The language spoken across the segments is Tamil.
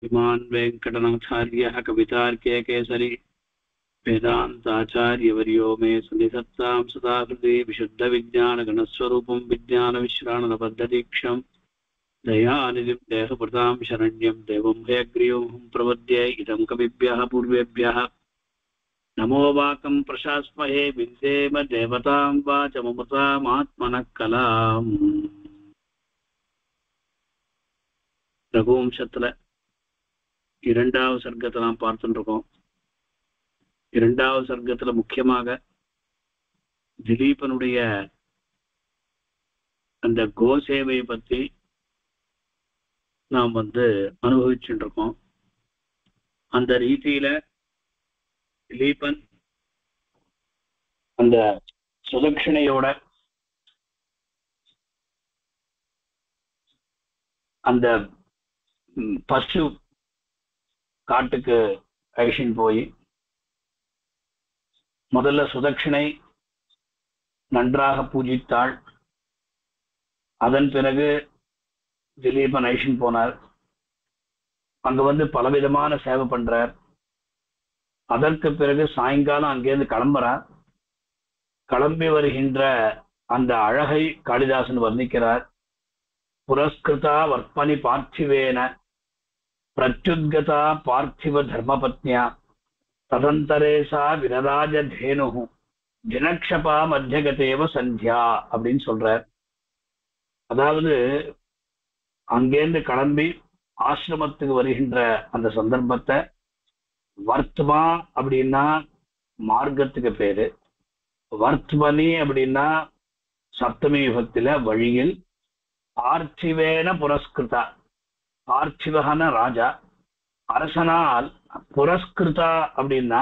श्रीमान् वेङ्कटनाथार्यः कवितार्के केसरी वेदान्ताचार्यवर्यो मे सन्निधत्तां सदा हृदि विशुद्धविज्ञानगणस्वरूपं विज्ञानविश्राणनबद्धदीक्षं दयानिधिं देहभृतां शरण्यं देवं हयग्रीवं प्रपद्ये इदं कविभ्यः पूर्वेभ्यः नमो वाकं प्रशास्महे विन्देम देवतां वाचममतामात्मनः कलाम् ரகுவம்சத்துல இரண்டாவது சர்க்கத்தை நாம் பார்த்துட்டு இருக்கோம். இரண்டாவது சர்க்கத்துல முக்கியமாக திலீபனுடைய அந்த கோசேவையை பத்தி நாம் அனுபவிச்சுட்டு இருக்கோம். அந்த ரீதியில திலீபன் அந்த சுதக்ஷணையோட அந்த பசு காட்டுக்கு அழிச்சின் போய் முதல்ல சுதக்ஷணை நன்றாக பூஜித்தாள். அதன் பிறகு திலீபன் அழிச்சின் போனார். அங்க பலவிதமான சேவை பண்றார். அதற்கு பிறகு சாயங்காலம் அங்கேருந்து கிளம்புறார். கிளம்பி வருகின்ற அந்த அழகை காளிதாசன் வர்ணிக்கிறார். புரஸ்கிருதா வர்ப்பணி பார்த்திவேன பிரத்யுத்கதா பார்த்திவ தர்மபத்னியா ததந்தரே சா விரராஜதேனு ஜனக்ஷபா மத்தியகதேவ சந்தியா அப்படின்னு சொல்றார். அதாவது அங்கேருந்து கிளம்பி ஆசிரமத்துக்கு வருகின்ற அந்த சந்தர்ப்பத்தை வர்த்மா அப்படின்னா மார்க்கத்துக்கு பேரு, வர்த்மனி அப்படின்னா சப்தமி விபக்தியில வழியில், பார்த்திவேன புரஸ்கிருதா, பார்த்திவகன ராஜா, அரசனால் புரஸ்கிருதா அப்படின்னா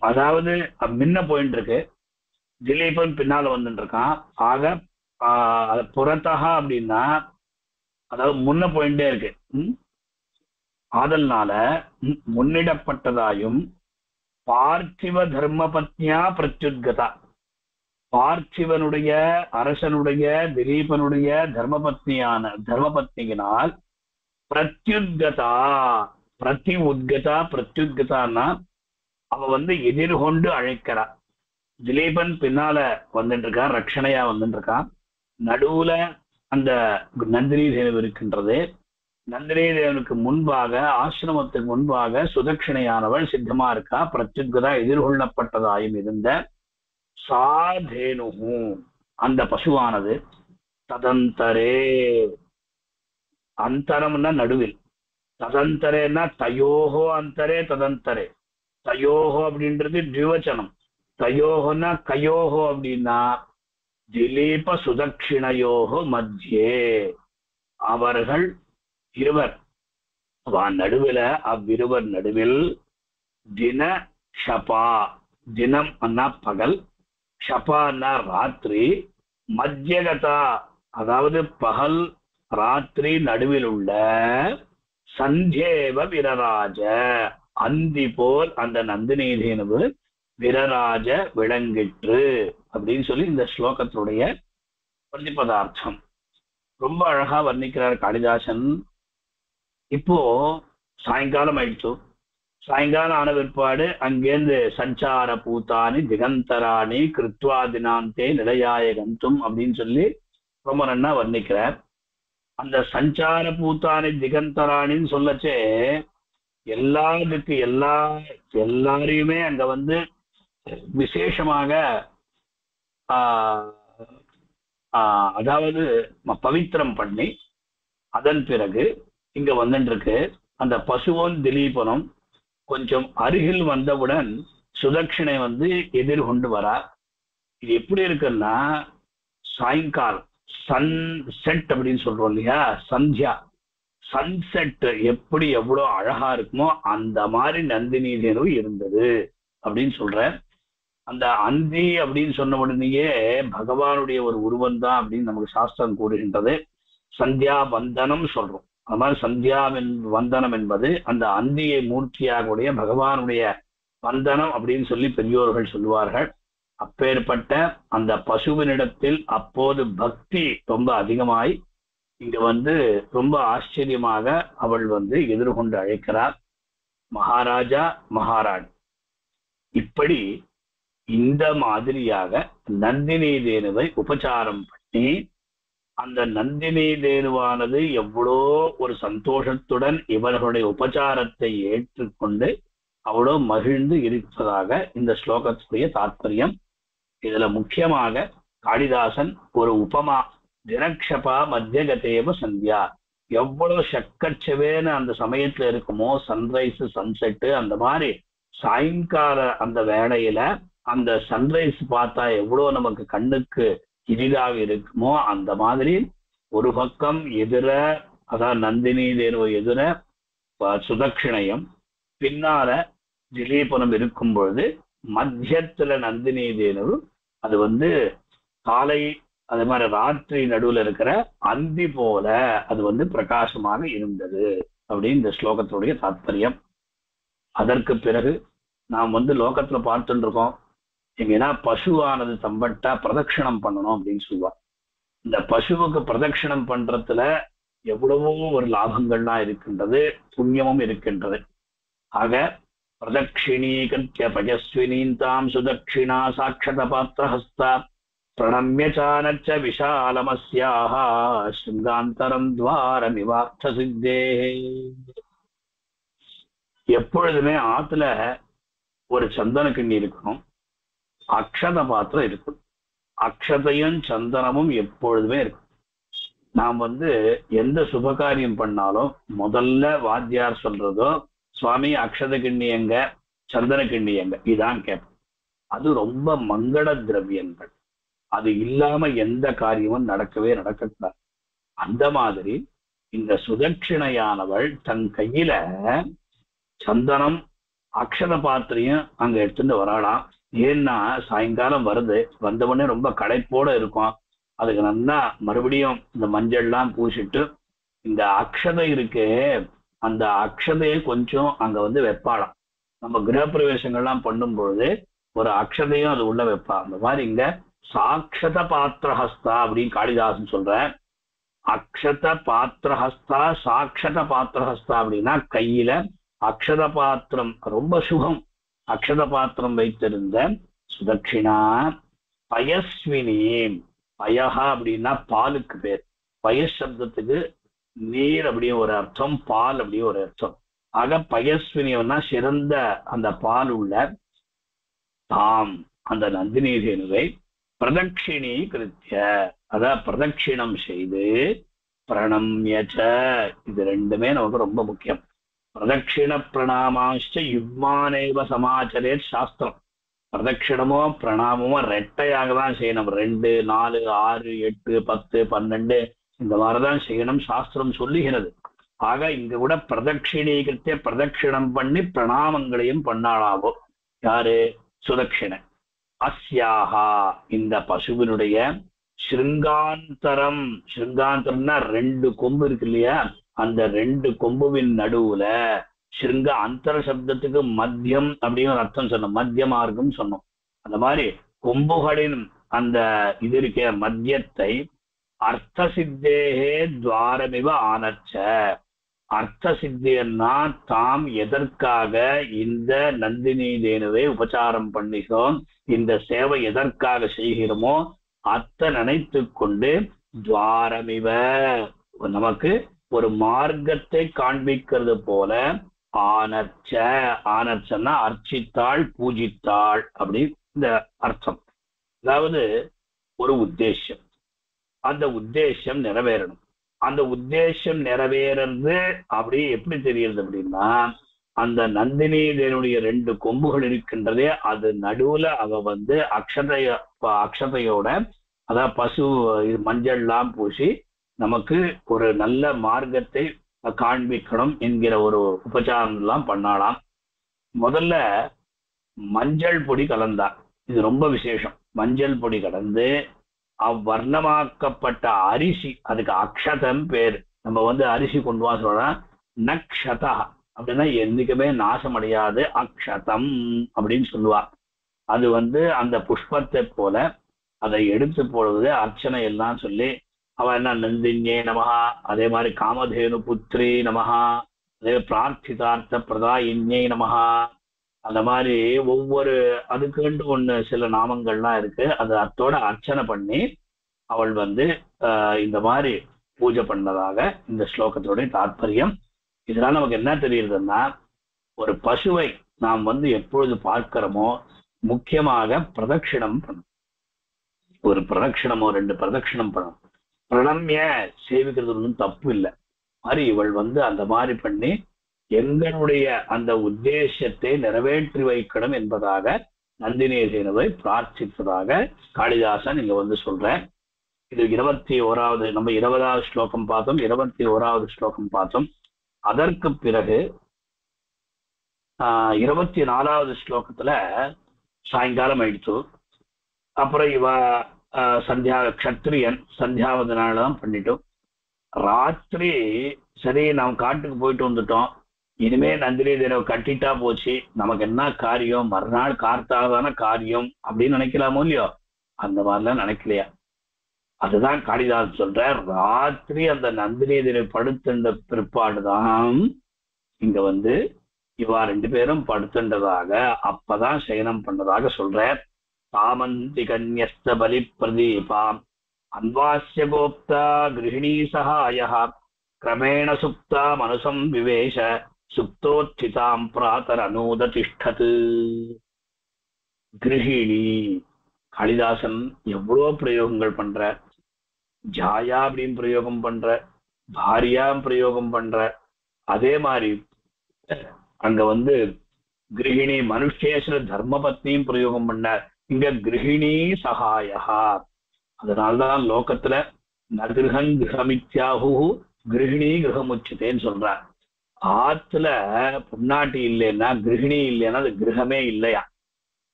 அதாவது முன்ன போயிட்டு இருக்கு, திலீபன் பின்னால வந்துட்டு இருக்கான். ஆக புறத்தகா அப்படின்னா அதாவது முன்ன போயிட்டே இருக்கு. அதனால முன்னிடப்பட்டதாயும் பார்த்திவ தர்மபத்னியா பிரத்யுத்கதா, பார்த்திவனுடைய அரசனுடைய திலீபனுடைய தர்மபத்னியினால் பிரத்யுத்கதா, பிரதி உத்கதா, பிரத்யுத்கதான்னா அவ எதிர்கொண்டு அழைக்கிறா. திலீபன் பின்னால வந்துட்டு இருக்கான், ரட்சணையா வந்துட்டு இருக்கான். நடுவுல அந்த நந்தினி தேவன் இருக்கின்றது. நந்தினி தேவனுக்கு முன்பாக, ஆசிரமத்துக்கு முன்பாக சுதக்ஷணையானவள் சித்தமா இருக்கா. பிரத்யுத்கதா எதிர்கொள்ளப்பட்டதாயும் இருந்த சாதேனு அந்த பசுவானது ததந்தரே, அந்தரம்னா நடுவில், ததந்தரேன்னா தயோகோ அந்தரே ததந்தரே, தயோகோ அப்படின்றது திவச்சனம், தயோகோன்னா கயோகோ அப்படின்னா திலீப சுதக்ஷிணையோகோ மத்தியே, அவர்கள் இருவர் நடுவில், அவ்விருவர் நடுவில் தின ஷபா, தினம் அண்ணா பகல், ஷபான்னா ராத்திரி, மத்தியகதா அதாவது பகல் ராத்திரி நடுவில் உள்ள சந்தேவ விரராஜ, அந்தி போல் அந்த நந்தினி தேனு விரராஜ விளங்கிற்று அப்படின்னு சொல்லி இந்த ஸ்லோகத்தினுடைய பிரதிபதார்த்தம் ரொம்ப அழகா வர்ணிக்கிறார் காளிதாசன். இப்போ சாயங்காலம் ஆயிடுச்சு. சாயங்காலம் ஆன பிற்பாடு அங்கேருந்து சஞ்சார பூத்தானி திகந்தராணி கிருத்வாதினாந்தே நிலையாய கந்தும் அப்படின்னு சொல்லி ரொம்ப நன்னா வர்ணிக்கிறார். அந்த சஞ்சார பூத்தானி திகந்தராணின்னு சொல்லச்சே எல்லாரையுமே அங்க விசேஷமாக அதாவது பவித்திரம் பண்ணி அதன் பிறகு இங்க வந்துட்டு இருக்கு. அந்த பசுவும் திலீபனும் கொஞ்சம் அருகில் வந்தவுடன் சுதக்ஷனை எதிர்கொண்டு வரா. இது எப்படி இருக்குன்னா சாயங்காலம் சன் செட் அப்படின்னு சொல்றோம் இல்லையா, சந்தியா, சன்செட் எப்படி எவ்வளவு அழகா இருக்குமோ அந்த மாதிரி நந்தினி தேனு இருந்தது அப்படின்னு சொல்ற. அந்த அந்தி அப்படின்னு சொன்ன உடனேயே பகவானுடைய ஒரு உருவம் தான் அப்படின்னு நமக்கு சாஸ்திரம் கூறுகின்றது. சந்தியா வந்தனம் சொல்றோம். அது மாதிரி சந்தியா வந்தனம் என்பது அந்த அந்தியை மூர்த்தியாக உடைய பகவானுடைய வந்தனம் அப்படின்னு சொல்லி பெரியோர்கள் சொல்லுவார்கள். அப்பேற்பட்ட அந்த பசுவினிடத்தில் அப்போது பக்தி ரொம்ப அதிகமாய் இங்க வந்து ரொம்ப ஆச்சரியமாக அவள் வந்து எதிர்கொண்டு அழைக்கிறார். மகாராஜா, மகாராணி. இப்படி இந்த மாதிரியாக நந்தினி தேனுவை உபச்சாரம் பண்ணி, அந்த நந்தினி தேனுவானது எவ்வளோ ஒரு சந்தோஷத்துடன் இவர்களுடைய உபச்சாரத்தை ஏற்றுக்கொண்டு அவ்வளோ மகிழ்ந்து இருப்பதாக இந்த ஸ்லோகத்துடைய தாற்பயம். இதுல முக்கியமாக காளிதாசன் ஒரு உபமா, தினக்ஷபா மத்தியகதேவ சந்தியா, எவ்வளவு சக்கச்சவேன்னு அந்த சமயத்துல இருக்குமோ, சன்ரைஸ் சன்செட்டு, அந்த மாதிரி சாயங்கால அந்த வேளையில அந்த சன்ரைஸ் பார்த்தா எவ்வளவு நமக்கு கண்ணுக்கு இனிதாக இருக்குமோ, அந்த மாதிரி ஒரு பக்கம் எதிர, அதான் நந்தினி தேனுவை எதிர சுதக்ஷிணையும், பின்னால திலீபனம் இருக்கும் பொழுது மத்தியத்துல நந்தினி தேனு, அது வந்து காலை, அது மாதிரி ராத்திரி நடுவுல இருக்கிற அந்தி போல அது வந்து பிரகாசமாக இருந்தது அப்படின்னு இந்த ஸ்லோகத்துடைய தாற்பயம். அதற்கு பிறகு நாம் வந்து லோகத்துல பார்த்துட்டு இருக்கோம், எங்கன்னா பசுவானது தம்பட்டா பிரதட்சணம் பண்ணணும் அப்படின்னு சொல்லுவார். இந்த பசுவுக்கு பிரதட்சணம் பண்றதுல எவ்வளவோ ஒரு லாபங்கள்லாம் இருக்கின்றது, புண்ணியமும் இருக்கின்றது. ஆக பிரதட்சிணீகத்ய பஜஸ்வினீந்தாம் சுதட்சிணா சாட்சத பாத்திரஹஸ்தா பிரணம்ய சானச்ச விஷாலமஸ்யாஹ ஸ்ருங்காந்தரம் துவாரமிவார்த்த சித்தே. எப்பொழுதுமே ஆத்துல ஒரு சந்தன கிண்ணி இருக்கணும், அக்ஷத பாத்திரம் இருக்கணும். அக்ஷதையும் சந்தனமும் எப்பொழுதுமே இருக்கும். நாம் வந்து எந்த சுபகாரியம் பண்ணாலும் முதல்ல வாத்தியார் சொல்றதோ, சுவாமி அக்ஷத கிண்ணி எங்க, சந்தன கிண்ணி எங்க, இதான் கேட்போம். அது ரொம்ப மங்கள திரவியங்கள், அது இல்லாம எந்த காரியமும் நடக்கவே நடக்கக்கூடாது. அந்த மாதிரி இந்த சுதட்சிணையானவள் தன் கையில சந்தனம் அக்ஷத பாத்திரையும் அங்க எடுத்துட்டு வராளாம். ஏன்னா சாயங்காலம் வருது, வந்தவொடனே ரொம்ப களைப்போட இருக்கும், அதுக்கு நல்லா மறுபடியும் இந்த மஞ்சள்லாம் பூசிட்டு இந்த அக்ஷதை இருக்கு, அந்த அக்ஷதையை கொஞ்சம் அங்க வந்து வைப்பாளாம். நம்ம கிரகப்பிரவேசங்கள்லாம் பண்ணும்பொழுது ஒரு அக்ஷதையும் அது உள்ள வைப்பா. அந்த மாதிரி இங்க சாட்சத பாத்திரஹஸ்தா அப்படின்னு காளிதாசன் சொல்ற. அக்ஷத பாத்திரஹஸ்தா, சாட்சத பாத்திரஹஸ்தா அப்படின்னா கையில அக்ஷத பாத்திரம், ரொம்ப சுகம், அக்ஷத பாத்திரம் வைத்திருந்த சுதட்சிணா பயஸ்வினி. பயஹா அப்படின்னா பாலுக்கு பேர், பயஸ் சப்தத்துக்கு நீர் அப்படியே ஒரு அர்த்தம், பால் அப்படியே ஒரு அர்த்தம். ஆக பயஸ்வினியம்னா சிறந்த அந்த பால் உள்ள தாம் அந்த நந்தினி தேனுவை பிரதட்சிணி கிருத்திய, அதான் பிரதட்சிணம் செய்து பிரணம்யச்ச, இது ரெண்டுமே நமக்கு ரொம்ப முக்கியம். பிரதட்சிண பிரணாமாச்ச யுக்மானேவ சமாச்சரே சாஸ்திரம். பிரதட்சிணமோ பிரணாமமோ ரெட்டையாக தான் செய்யணும். 2, 4, 6, 8, 10, 12 இந்த மாதிரிதான் செய்யணும், சாஸ்திரம் சொல்லுகிறது. ஆக இங்க கூட பிரதட்சிணீகிருத்திய பிரதட்சிணம் பண்ணி பிரணாமங்களையும் பண்ணாளாவோ யாரு, சுதட்சிணை. அஸ்யாஹா இந்த பசுவினுடைய ஸ்ருங்காந்தரம், ஸ்ருங்காந்தரம்னா 2 கொம்பு இருக்கு இல்லையா, அந்த 2 கொம்புவின் நடுவுல, ஸ்ருங்க அந்தர சப்தத்துக்கு மத்தியம் அப்படின்னு அர்த்தம் சொன்னோம், மத்திய மார்க்கம் சொன்னோம். அந்த மாதிரி கொம்புகளின் அந்த இது இருக்க மத்தியத்தை அர்த்த சித்தேகே துவாரமிவ ஆனச்ச. அர்த்த சித்தியன்னா தாம் எதற்காக இந்த நந்தினி தேனுவை உபச்சாரம் பண்ணுகிறோம், இந்த சேவை எதற்காக செய்கிறோமோ அத்த நினைத்து கொண்டு துவாரமிவ நமக்கு ஒரு மார்க்கத்தை காண்பிக்கிறது போல ஆனர்ச்ச, ஆனர்ச்சன்னா அர்ச்சித்தாள், பூஜித்தாள் அப்படி இந்த அர்த்தம். அதாவது ஒரு உத்தேசம், அந்த உத்தேசம் நிறைவேறணும். அந்த உத்தேசம் நிறைவேறது அப்படி எப்படி தெரியுது அப்படின்னா, அந்த நந்தினி தேவனுடைய 2 கொம்புகள் இருக்கின்றதே, அது நடுவுல அவ வந்து அக்ஷதையோட, அதாவது பசு மஞ்சள்லாம் பூசி நமக்கு ஒரு நல்ல மார்க்கத்தை காண்பிக்கணும் என்கிற ஒரு உபச்சாரம் எல்லாம் பண்ணாலாம். முதல்ல மஞ்சள் பொடி கலந்தா, இது ரொம்ப விசேஷம். மஞ்சள் பொடி கலந்து அவ்வர்ணமாக்கப்பட்ட அரிசி, அதுக்கு அக்ஷதம் பேரு. நம்ம வந்து அரிசி கொண்டு வா சொல்றோம், நக்ஷதா அப்படின்னா என்னைக்குமே நாசம் அடையாது, அக்ஷதம் அப்படின்னு சொல்லுவா. அது வந்து அந்த புஷ்பத்தை போல அதை எடுத்து போடுவது, அர்ச்சனை எல்லாம் சொல்லி அவன் என்ன நந்தின்யே நமஹா, அதே மாதிரி காமதேனு புத்ரி நமஹா, அதே பிரார்த்திதார்த்த பிரதாயின்யை நமஹா, அந்த மாதிரி ஒவ்வொரு அதுக்குன்ட்டு ஒண்ணு சில நாமங்கள்லாம் இருக்கு. அது அத்தோட அர்ச்சனை பண்ணி அவள் வந்து இந்த மாதிரி பூஜை பண்ணதாக இந்த ஸ்லோகத்தோட தாற்பயம். இதனால நமக்கு என்ன தெரியுதுன்னா, ஒரு பசுவை நாம் வந்து எப்பொழுது பார்க்கிறோமோ முக்கியமாக பிரதட்சிணம் பண்ணும். ஒரு பிரதட்சிணமோ 2 பிரதட்சிணம் பண்ணும். பிரணம்ய சேவிக்கிறது ஒன்றும் தப்பு இல்லை. மாதிரி இவள் வந்து அந்த மாதிரி பண்ணி எங்களுடைய அந்த உத்தேசத்தை நிறைவேற்றி வைக்கணும் என்பதாக நந்தினேசேனவை பிரார்த்திப்பதாக காளிதாசன் இங்க வந்து சொல்ற. இது 21வது, நம்ம 20வது ஸ்லோகம் பார்த்தோம், 21வது ஸ்லோகம் பார்த்தோம். அதற்கு பிறகு 24வது ஸ்லோகத்துல சாயங்காலம் ஆயிடுச்சு. அப்புறம் இவ சந்தியா க்ஷத்ரியன் சந்தியாவதனாலதான் பண்ணிட்டோம். ராத்திரி சரி நாம் காட்டுக்கு போயிட்டு வந்துட்டோம், இனிமே நந்தினி தேனவை கட்டிட்டா போச்சு, நமக்கு என்ன காரியம், மறுநாள் கார்த்தாதான காரியம் அப்படின்னு நினைக்கலாமோ இல்லையோ? அந்த மாதிரிலாம் நினைக்கலையா? அதுதான் காளிதாஸ் சொல்ற, ராத்திரி அந்த நந்தினி தேனவை படுத்துண்ட பிற்பாடுதான் இங்க வந்து இவா 2 பேரும் படுத்துண்டதாக அப்பதான் சயனம் பண்ணதாக சொல்ற. சாமந்தி கன்யஸ்த பலி பிரதீபாம் அன்வாஸ்ய கோப்தா கிருஹிணீ சகாய கிரமேண சுப்தா மனுசம் விவேஷ சுப்தோச்சிதாம் பிராத்தர் அனூத திஷ்டது. கிருஹிணி, காளிதாசன் எவ்வளோ பிரயோகங்கள் பண்ற. ஜாயா அப்படின்னு பிரயோகம் பண்ற, பாரியா பிரயோகம் பண்ற, அதே மாதிரி அங்க வந்து கிருஹிணி மனுஷேஸ்வர தர்மபத்னியும் பிரயோகம் பண்ண. இங்க கிருஹிணி சகாயா. அதனால்தான் லோகத்துல நகிருஹன் கிரகமித்யாஹு கிருஹிணி கிரகமுச்சித்தேன்னு சொல்றார். ஆத்துல பொன்னாட்டி இல்லைன்னா, கிருஹிணி இல்லைன்னா அது கிரகமே இல்லையா,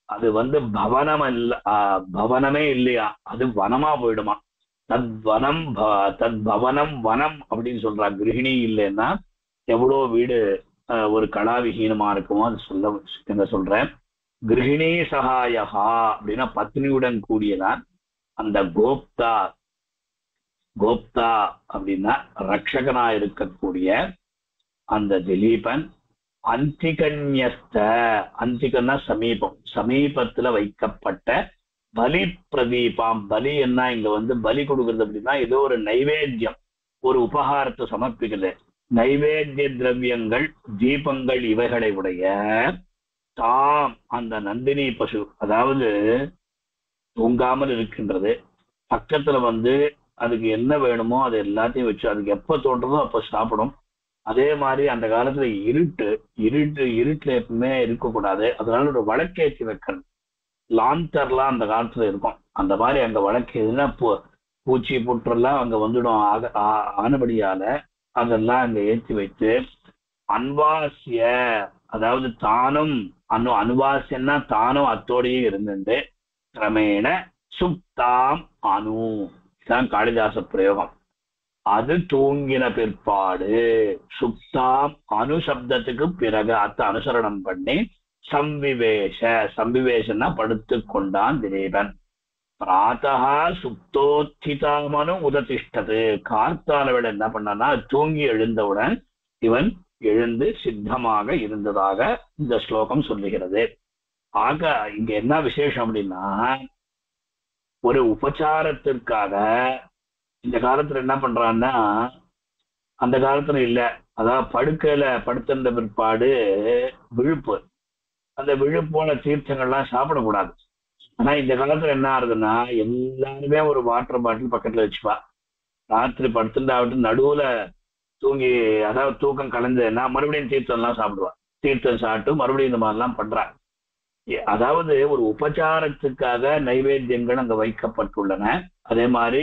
அது வந்து பவனம் இல்ல, பவனமே இல்லையா, அது வனமா போயிடுமா. தத்வனம் தத்பவனம் வனம் அப்படின்னு சொல்றா. கிருஹிணி இல்லைன்னா எவ்வளோ வீடு ஒரு கலாவிஹீனமா இருக்குமோ அது சொல்ல சொல்றேன். கிருஹிணி சகாயா அப்படின்னா பத்னியுடன் கூடியதான் அந்த கோப்தா. கோப்தா அப்படின்னா ரட்சகனா இருக்கக்கூடிய அந்த திலீபன். அந்திகன்யஸ்த, அந்திகன்னா சமீபம், சமீபத்துல வைக்கப்பட்ட பலி பிரதீபாம். பலி என்ன இங்க வந்து பலி கொடுக்கறது அப்படின்னா ஏதோ ஒரு நைவேத்தியம், ஒரு உபகாரத்தை சமர்ப்பிக்கிறது. நைவேத்திய திரவியங்கள் தீபங்கள் இவைகளை உடைய தாம் அந்த நந்தினி பசு, அதாவது தூங்காமல் இருக்கின்றது. பக்கத்துல வந்து அதுக்கு என்ன வேணுமோ அது எல்லாத்தையும் வச்சு அதுக்கு எப்ப தோன்றதோ அப்ப சாப்பிடும். அதே மாதிரி அந்த காலத்துல இருட்டுல எப்பவுமே இருக்கக்கூடாது. அதனால ஒரு வழக்கேற்றி வைக்கிறது, லாந்தர்லாம் அந்த காலத்துல இருக்கும். அந்த மாதிரி அங்க வழக்கேதுன்னா பூச்சி புற்றெல்லாம் அங்க வந்துடும். ஆனபடியால அதெல்லாம் அங்க ஏற்றி வைத்து அன்வாசிய, அதாவது தானும் அனுவாசியன்னா தானும் அத்தோடையே இருந்துட்டு கிரமேண சுப்தாம் அனு, இதுதான் காளிதாச பிரயோகம். அது தூங்கின பிற்பாடு சுப்தாம் அனு சப்தத்துக்கு பிறகு அத்த அனுசரணம் பண்ணி சம்விவேஷ, சம்விவேஷன்னா படுத்து கொண்டான் திலீபன். பிராத்தகா சுப்தோத்திதாமனு உததிஷ்டது, கார்த்தாலவள் என்ன பண்ணான்னா தூங்கி எழுந்தவுடன் இவன் எழுந்து சித்தமாக இருந்ததாக இந்த ஸ்லோகம் சொல்லுகிறது. ஆக இங்க என்ன விசேஷம் அப்படின்னா, ஒரு உபச்சாரத்திற்காக இந்த காலத்துல என்ன பண்றான்னா, அந்த காலத்துல இல்ல, அதாவது படுக்கையில படுத்திருந்த பிற்பாடு விழுப்பு, அந்த விழுப்போன தீர்த்தங்கள்லாம் சாப்பிடக்கூடாது. ஆனா இந்த காலத்துல என்ன ஆகுதுன்னா, எல்லாருமே ஒரு வாட்டர் பாட்டில் பக்கத்துல வச்சுப்பா. ராத்திரி படுத்துட்டாவிட்டு நடுவுல தூங்கி, அதாவது தூக்கம் கலந்ததுன்னா மறுபடியும் தீர்த்தம் எல்லாம் சாப்பிடுவா. தீர்த்தம் சாப்பிட்டு மறுபடியும் இந்த மாதிரிலாம் பண்றா. அதாவது ஒரு உபச்சாரத்துக்காக நைவேத்தியங்கள் அங்க வைக்கப்பட்டுள்ளன. அதே மாதிரி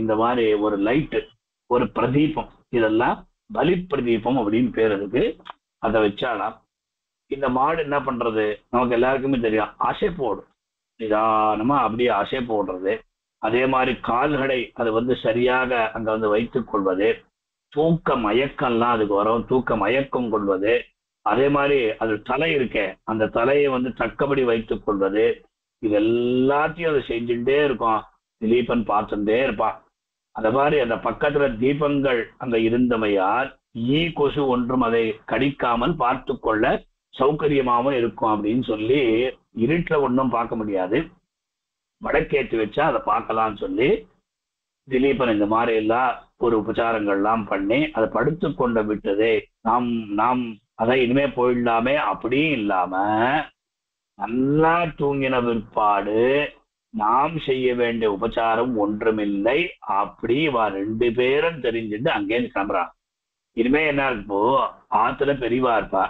இந்த மாதிரி ஒரு லைட்டு, ஒரு பிரதீபம், இதெல்லாம் பலி பிரதீபம் அப்படின்னு பேர் இருக்கு. அதை வச்சாலாம். இந்த மாடு என்ன பண்றது, நமக்கு எல்லாருக்குமே தெரியும், அசை போடும். நிதானமா அப்படியே அசை போடுறது. அதே மாதிரி கால்களை அது வந்து சரியாக அங்க வந்து வைத்துக் கொள்வது. தூக்க மயக்கம்லாம் அதுக்கு வரும், தூக்க மயக்கம் கொள்வது. அதே மாதிரி அது தலை இருக்கே, அந்த தலையை வந்து தக்கபடி வைத்துக் கொள்வது. இது எல்லாத்தையும் அதை செஞ்சுட்டே இருக்கும். திலீபன் பார்த்துட்டே இருப்பான். அந்த மாதிரி அந்த பக்கத்துல தீபங்கள் அங்க இருந்தமையால் கொசு ஒன்றும் அதை கடிக்காமல் பார்த்து கொள்ள சௌகரியமாவும் இருக்கும் அப்படின்னு சொல்லி, இருட்டுல ஒன்றும் பார்க்க முடியாது, வடக்கேற்றி வச்சா அதை பார்க்கலாம்னு சொல்லி திலீபன் இந்த மாதிரி எல்லாம் ஒரு உபச்சாரங்கள்லாம் பண்ணி அதை படுத்து கொண்ட விட்டதே. நாம் நாம் அதை இனிமே போயிடலாமே அப்படியும் இல்லாம நல்லா தூங்கின பிற்பாடு நாம் செய்ய வேண்டிய உபச்சாரம் ஒன்றுமில்லை. அப்படி இவா 2 பேரும் தெரிஞ்சுட்டு அங்கேருந்து கிளம்புறான். இனிமே என்ன இருப்போ, ஆத்துல பெரியவா இருப்பா.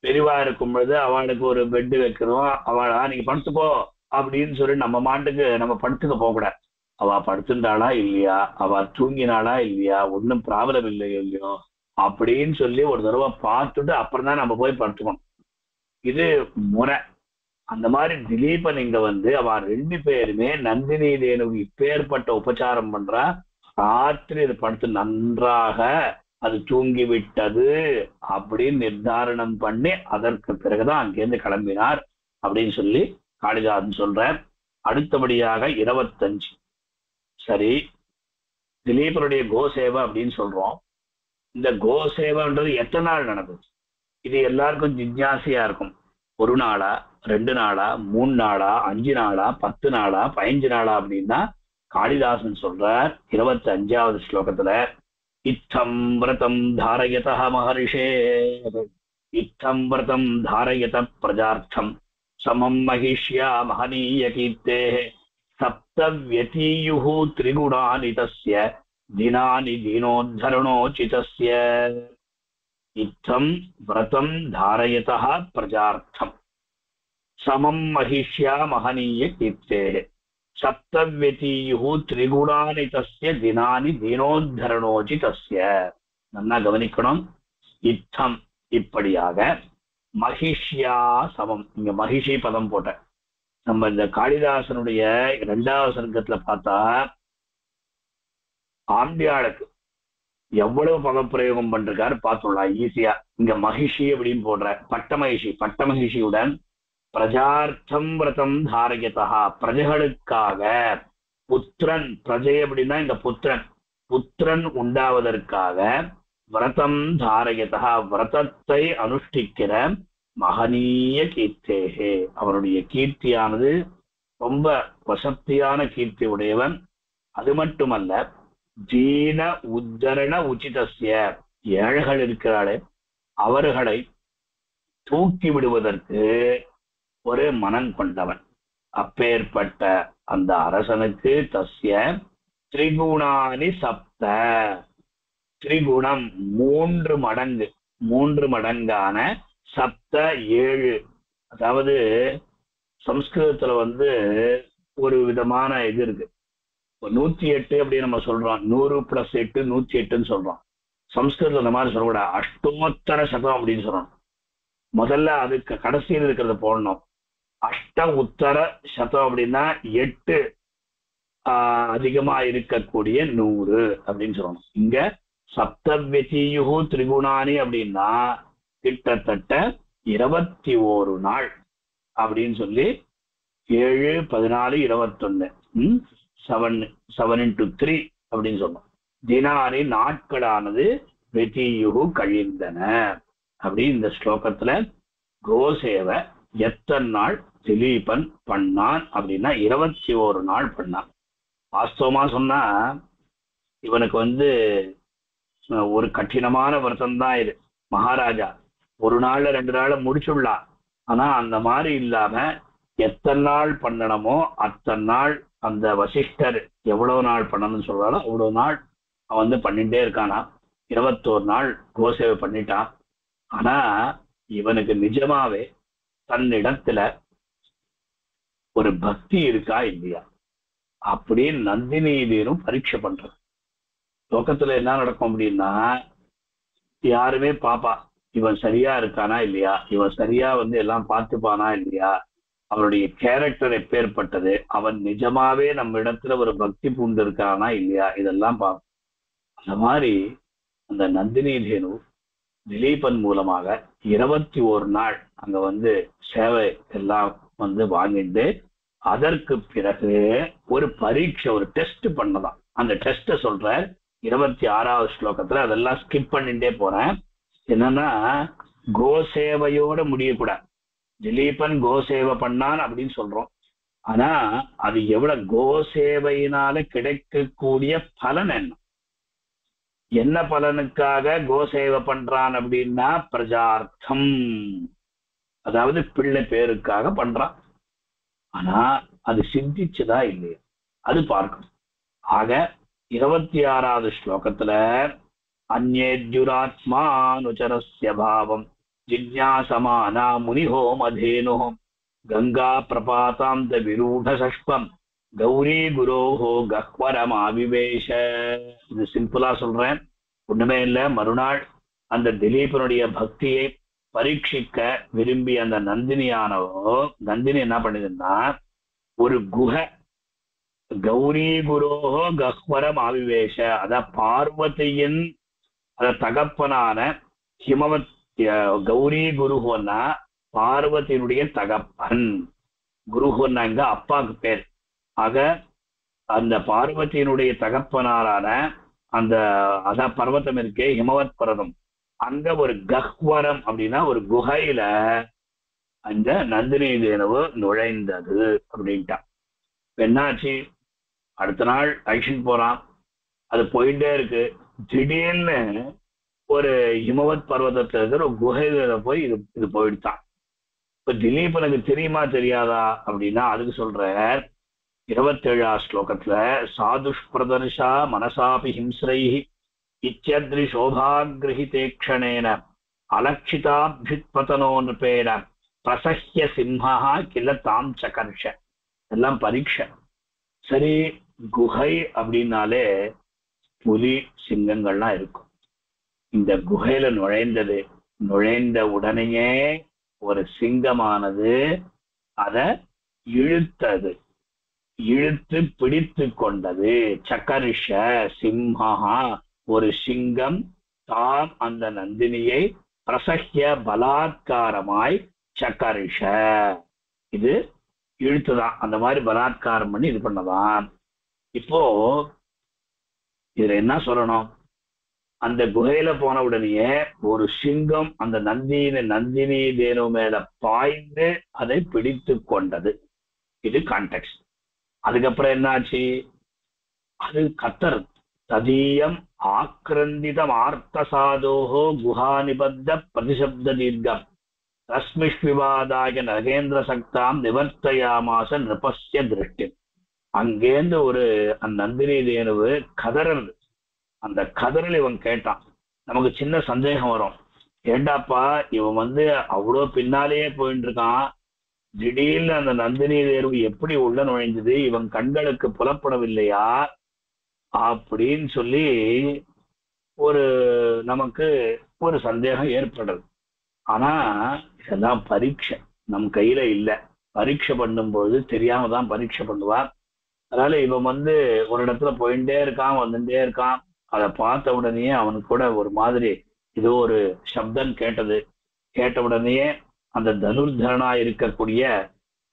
பெரியவா இருக்கும் பொழுது அவளுக்கு ஒரு பெட்டு வைக்கிறோம், அவளா நீங்க படுத்துக்கோ அப்படின்னு சொல்லி நம்ம மாட்டுக்கு நம்ம படுத்துக்க போகக்கூடாது. அவ படுத்துட்டாளா இல்லையா, அவ தூங்கினாளா இல்லையா, ஒன்றும் ப்ராப்ளம் இல்லையோ இல்லையோ அப்படின்னு சொல்லி ஒரு தடவை பார்த்துட்டு அப்புறம் தான் நம்ம போய் படுத்துக்கணும். இது முறை. அந்த மாதிரி திலீபன் இங்க வந்து அவ 2 பேருமே நந்தினி தேனுக்கு இப்பேற்பட்ட உபச்சாரம் பண்றா. ராத்திரி இது படுத்து நன்றாக அது தூங்கி விட்டது அப்படின்னு நிர்தாரணம் பண்ணி அதற்கு பிறகுதான் அங்கேருந்து கிளம்பினார் அப்படின்னு சொல்லி காளிதாசன் சொல்ற. அடுத்தபடியாக 25. சரி, திலீபனுடைய கோசேவை அப்படின்னு சொல்றோம். இந்த கோசேவைன்றது எத்தனை நாள் நடக்குது? இது எல்லாருக்கும் ஜிஜ்ஞாசையா இருக்கும். 1 நாளா, 2 நாளா, 3 நாளா, 5 நாளா, 10 நாளா, 15 நாளா அப்படின்னா காளிதாசன் சொல்றார் 25வது ஸ்லோகத்துல, இத்தம் விரதம் தாரயதः மகரிஷே, இத்தம் விரதம் தாரயத பிரஜார்த்தம் சமம் மகிஷ்யா மகனீய கீர்த்தேः சப்தவ்யதீயுः திரிகுணானி தஸ்ய தினானி தீனோத்தரணோச்சிதஸ்ய. இத்தம் விரதம் தாரயதः பிரஜார்த்தம் சமம் மகிஷ்யா மகனீய கீர்த்தேः சப்தவ்யதீயுः திரிகுணானி தஸ்ய தினானி தீனோத்தரணோச்சிதஸ்ய. நல்லா கவனிக்கணும். இத்தம் இப்படியாக, மகிஷ்யா சமம், இங்க மகிஷி பதம் போட்ட. நம்ம இந்த காளிதாசனுடைய 2வது சர்க்கத்துல பார்த்தா ஆம்பியாளுக்கு எவ்வளவு பதப்பிரயோகம் பண்றாரு பார்த்துடலாம் ஈஸியா. இங்க மகிஷி அப்படின்னு போடுற, பட்டமகிஷி, பட்டமகிஷியுடன் பிரஜார்த்தம் விரதம் தாரயதா, பிரஜைகளுக்காக, புத்திரன், பிரஜை அப்படின்னா இங்க புத்திரன், புத்திரன் உண்டாவதற்காக, விரதம் தாரயதா விரதத்தை அனுஷ்டிக்கிற மகனீய கீர்த்தேகே, அவருடைய கீர்த்தியானது ரொம்ப வசத்தியான கீர்த்தி உடையவன். அது மட்டுமல்ல, தீன உத்தரண உச்சிதஸ்ய, ஏழைகள் இருக்கிறாளே அவர்களை தூக்கி விடுவதற்கு ஒரு மனம் கொண்டவன். அப்பேற்பட்ட அந்த அரசனுக்கு தஸ்ய திரிகுணானி சப்த, திரிகுணம் 3 மடங்கு, 3 மடங்கான சப்த 7. அதாவது சம்ஸ்கிருதத்துல வந்து ஒரு விதமான இது இருக்கு, 108 அப்படின்னு நம்ம சொல்றோம். 100 + 8 108ன்னு சொல்றோம். சம்ஸ்கிருதத்துல இந்த மாதிரி சொல்லக்கூடாது, அஷ்டோத்தர சதம் அப்படின்னு சொல்லணும். முதல்ல அதுக்கு கடைசியில் இருக்கிறத போடணும். அஷ்ட உத்தர சதம் அப்படின்னா 8 அதிகமா இருக்கக்கூடிய 100 அப்படின்னு சொல்லணும். இங்க சப்தவ்யதீயுஹு திரிகுணானி அப்படின்னா கிட்டத்தட்ட 21 நாள் அப்படின்னு சொல்லி 7 14 21 7 × 3 அப்படின்னு சொன்னோம். தினாரி நாட்களானது வெதியுகு கழிந்தன. அப்படி இந்த ஸ்லோகத்துல கோசேவை எத்தனை நாள் திலீபன் பண்ணான் அப்படின்னா 21 நாள் பண்ணான். வாஸ்தவமா சொன்னா இவனுக்கு வந்து ஒரு கடினமான விரதம் தான் இது. மகாராஜா 1 நாள்ல 2 நாள்ல முடிச்சுடலாம். ஆனா அந்த மாதிரி இல்லாம எத்தனை நாள் பண்ணணுமோ அத்தனை நாள் அந்த வசிஷ்டர் எவ்வளவு நாள் பண்ணணும்னு சொல்றாரோ அவ்வளவு நாள் அவன் வந்து பண்ணிட்டே இருக்கானா. 21 நாள் கோசேவை பண்ணிட்டான். ஆனா இவனுக்கு நிஜமாவே தன்னிடத்துல ஒரு பக்தி இருக்கா இல்லையா அப்படின்னு நந்தினி தேனும் பரீட்சை பண்றது. லோகத்துல என்ன நடக்கும் அப்படின்னா, யாருமே பாப்பா இவன் சரியா இருக்கானா இல்லையா, இவன் சரியா வந்து எல்லாம் பார்த்துப்பானா இல்லையா, அவனுடைய கேரக்டர் எப்பேற்பட்டது, அவன் நிஜமாவே நம்ம இடத்துல ஒரு பக்தி பூண்டு இருக்கானா இல்லையா, இதெல்லாம் பார்ப்போம். அந்த மாதிரி அந்த நந்தினி தேனு திலீபன் மூலமாக 21 நாள் அங்க வந்து சேவை எல்லாம் வந்து வாங்கிட்டு அதற்கு பிறகு ஒரு பரீட்சை, ஒரு டெஸ்ட் பண்ணலாம். அந்த டெஸ்ட சொல்ற 26வது ஸ்லோகத்துல. அதெல்லாம் ஸ்கிப் பண்ணிட்டே போறேன். என்னன்னா கோசேவையோட முடியக்கூடாது. திலீபன் கோசேவை பண்ணான் அப்படின்னு சொல்றோம். ஆனா அது எவ்வளவு கோசேவையினால கிடைக்கக்கூடிய பலன் என்ன பலனுக்காக கோசேவை பண்றான் அப்படின்னா பிரஜார்த்தம், அதாவது பிள்ளை பேருக்காக பண்றான். ஆனா அது சித்திச்சுதா இல்லையா அது பார்க்கணும். ஆக 26வது ஸ்லோகத்துல அந்நேத்யுராத்மானுச்சரஸ்ய பாவம் ஜிஜ்ஞாசமானா முனிஹோ மதேனோ கங்கா பிரபாதாந்த விரூட சஷ்பம் கௌரி குரோஹோ கஹ்வரமாவிவேஷ. இது சிம்பிளா சொல்றேன், ஒண்ணுமே இல்லை. மறுநாள் அந்த திலீபனுடைய பக்தியை பரீட்சிக்க விரும்பி அந்த நந்தினி என்ன பண்ணுதுன்னா ஒரு குகை கௌரி குரோஹோ கஹ்வரம் ஆவிவேஷ, அத பார்வதியின் தகப்பனான ஹிமவத் கௌரி குருஹோன்னா பார்வதியினுடைய தகப்பன், குருஹோன்னாங்க அப்பாவுக்கு பேர். ஆக அந்த பார்வதியினுடைய தகப்பனாரான அந்த பர்வதம் இருக்கே ஹிமவத் பர்வதம், அங்க ஒரு கஹ்வரம் அப்படின்னா ஒரு குகையில அந்த நந்தினி தேனவு நுழைந்தது அப்படின்ட்டா. என்னாச்சு, அடுத்த நாள் அழிச்சுட்டு போறான். அது போயிட்டே இருக்கு. திடீர்னு ஒரு ஹிமவத் பர்வதத்துல இருக்கிற ஒரு குகையில போய் இது போயிடுத்தான். இப்ப திலீபனுக்கு தெரியுமா தெரியாதா அப்படின்னா அதுக்கு சொல்ற 27வது ஸ்லோகத்துல சாதுஷ்பிரதர்ஷா மனசாபி ஹிம்ஸ்ரைஹி இச்சத்ரி சோபாகிரஹிதேக்ஷணேன அலட்சிதாபியுத்பதனோ நிருபேன பிரசஹ்ய சிம்ஹா கில தாம் சகர்ஷ. எல்லாம் பரீட்சை. சரி, குகை அப்படின்னாலே புலி சிங்கங்கள்லாம் இருக்கும். இந்த குகையில நுழைந்த உடனேயே ஒரு சிங்கமானது அத இழுத்து பிடித்து கொண்டது. சக்கரிஷ சிம்ஹா, ஒரு சிங்கம் தாம் அந்த நந்தினியை பிரசஹ்ய பலாத்காரமாய் சக்கரிஷ, இது இழுத்துதான், அந்த மாதிரி பலாத்காரம் பண்ணி இது பண்ணதான். இப்போ இதுல என்ன சொல்லணும், அந்த குகையில போன உடனேயே ஒரு சிங்கம் அந்த நந்தினி தேனு மேல பாய்ந்து அதை பிடித்து கொண்டது. இது கான்டெக்ஸ்ட். அதுக்கப்புறம் என்னாச்சு, அது கத்தர் ததீயம் ஆக்கிரந்திதம் ஆர்த்தசாதோஹோ குஹா நிபத்த பிரதிசப்த தீர்க்கம் ரஸ்மிஷ்விவாதாய நகேந்திர சக்தாம் நிவர்த்தயாமாச நிருபஸ்ய திருஷ்டி. அங்கேருந்து ஒரு அந்த நந்தினி தேனுவு கதறது. அந்த கதறல் இவன் கேட்டான். நமக்கு சின்ன சந்தேகம் வரும், ஏண்டாப்பா இவன் அவ்வளோ பின்னாலேயே போயிட்டு இருக்கான், திடீர்னு அந்த நந்தினி தேர்வு எப்படி உள்ள நுழைஞ்சது, இவன் கண்களுக்கு புலப்படவில்லையா அப்படின்னு சொல்லி நமக்கு ஒரு சந்தேகம் ஏற்படுறது. ஆனா இதெல்லாம் பரீட்சை, நம் கையில இல்லை. பரீட்சை பண்ணும்போது தெரியாம தான் பரீட்சை பண்ணுவார். அதனால இவன் ஒரு இடத்துல போயிட்டே இருக்கான், வந்துட்டே இருக்கான். அதை பார்த்த உடனே அவனுக்கு கூட ஒரு மாதிரி ஏதோ ஒரு சப்தம் கேட்ட உடனேயே அந்த தனுர்தரனா இருக்கக்கூடிய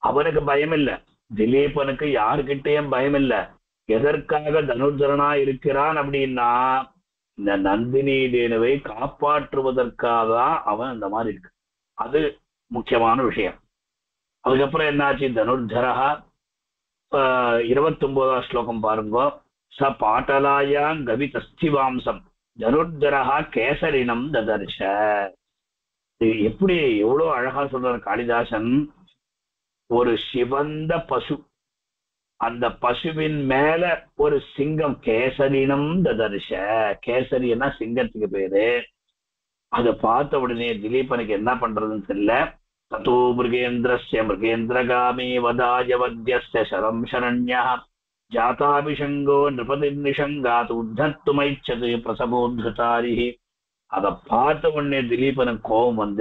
அவனுக்கு பயம் இல்லை, திலீபனுக்கு யாருக்கிட்டேயும் பயம் இல்லை. எதற்காக தனுர்தரனா இருக்கிறான் அப்படின்னா இந்த நந்தினி தேனுவை காப்பாற்றுவதற்காக தான் அவன் அந்த மாதிரி இருக்கு. அது முக்கியமான விஷயம். அதுக்கப்புறம் என்னாச்சு, தனுர்தரா 29வது ஸ்லோகம் பாருங்க. ச பாட்டலாயாம் கவிதஸ்திவாம்சம் தனுர்தரா கேசரினம் ததர்ஷ. எப்படி எவ்வளவு அழகா சொல்றார் காளிதாசன். ஒரு சிவந்த பசு, அந்த பசுவின் மேல ஒரு சிங்கம் கேசரினம் ததர்ஷ. கேசரின்னா சிங்கத்துக்கு பேரு. அதை பார்த்த உடனே திலீபனுக்கு என்ன பண்றதுன்னு தெரியல. ததோ மிருகேந்திரகாமி வதாய வத்யஸ்ய சரம் சரண்யா ஜாதாபிஷங்கோ நிருபதிர்நிஷங்காத் உத்தத்துமைச்சது பிரசபோத்ருதாரி. அதை பார்த்த உடனே திலீபனுக்கு கோபம்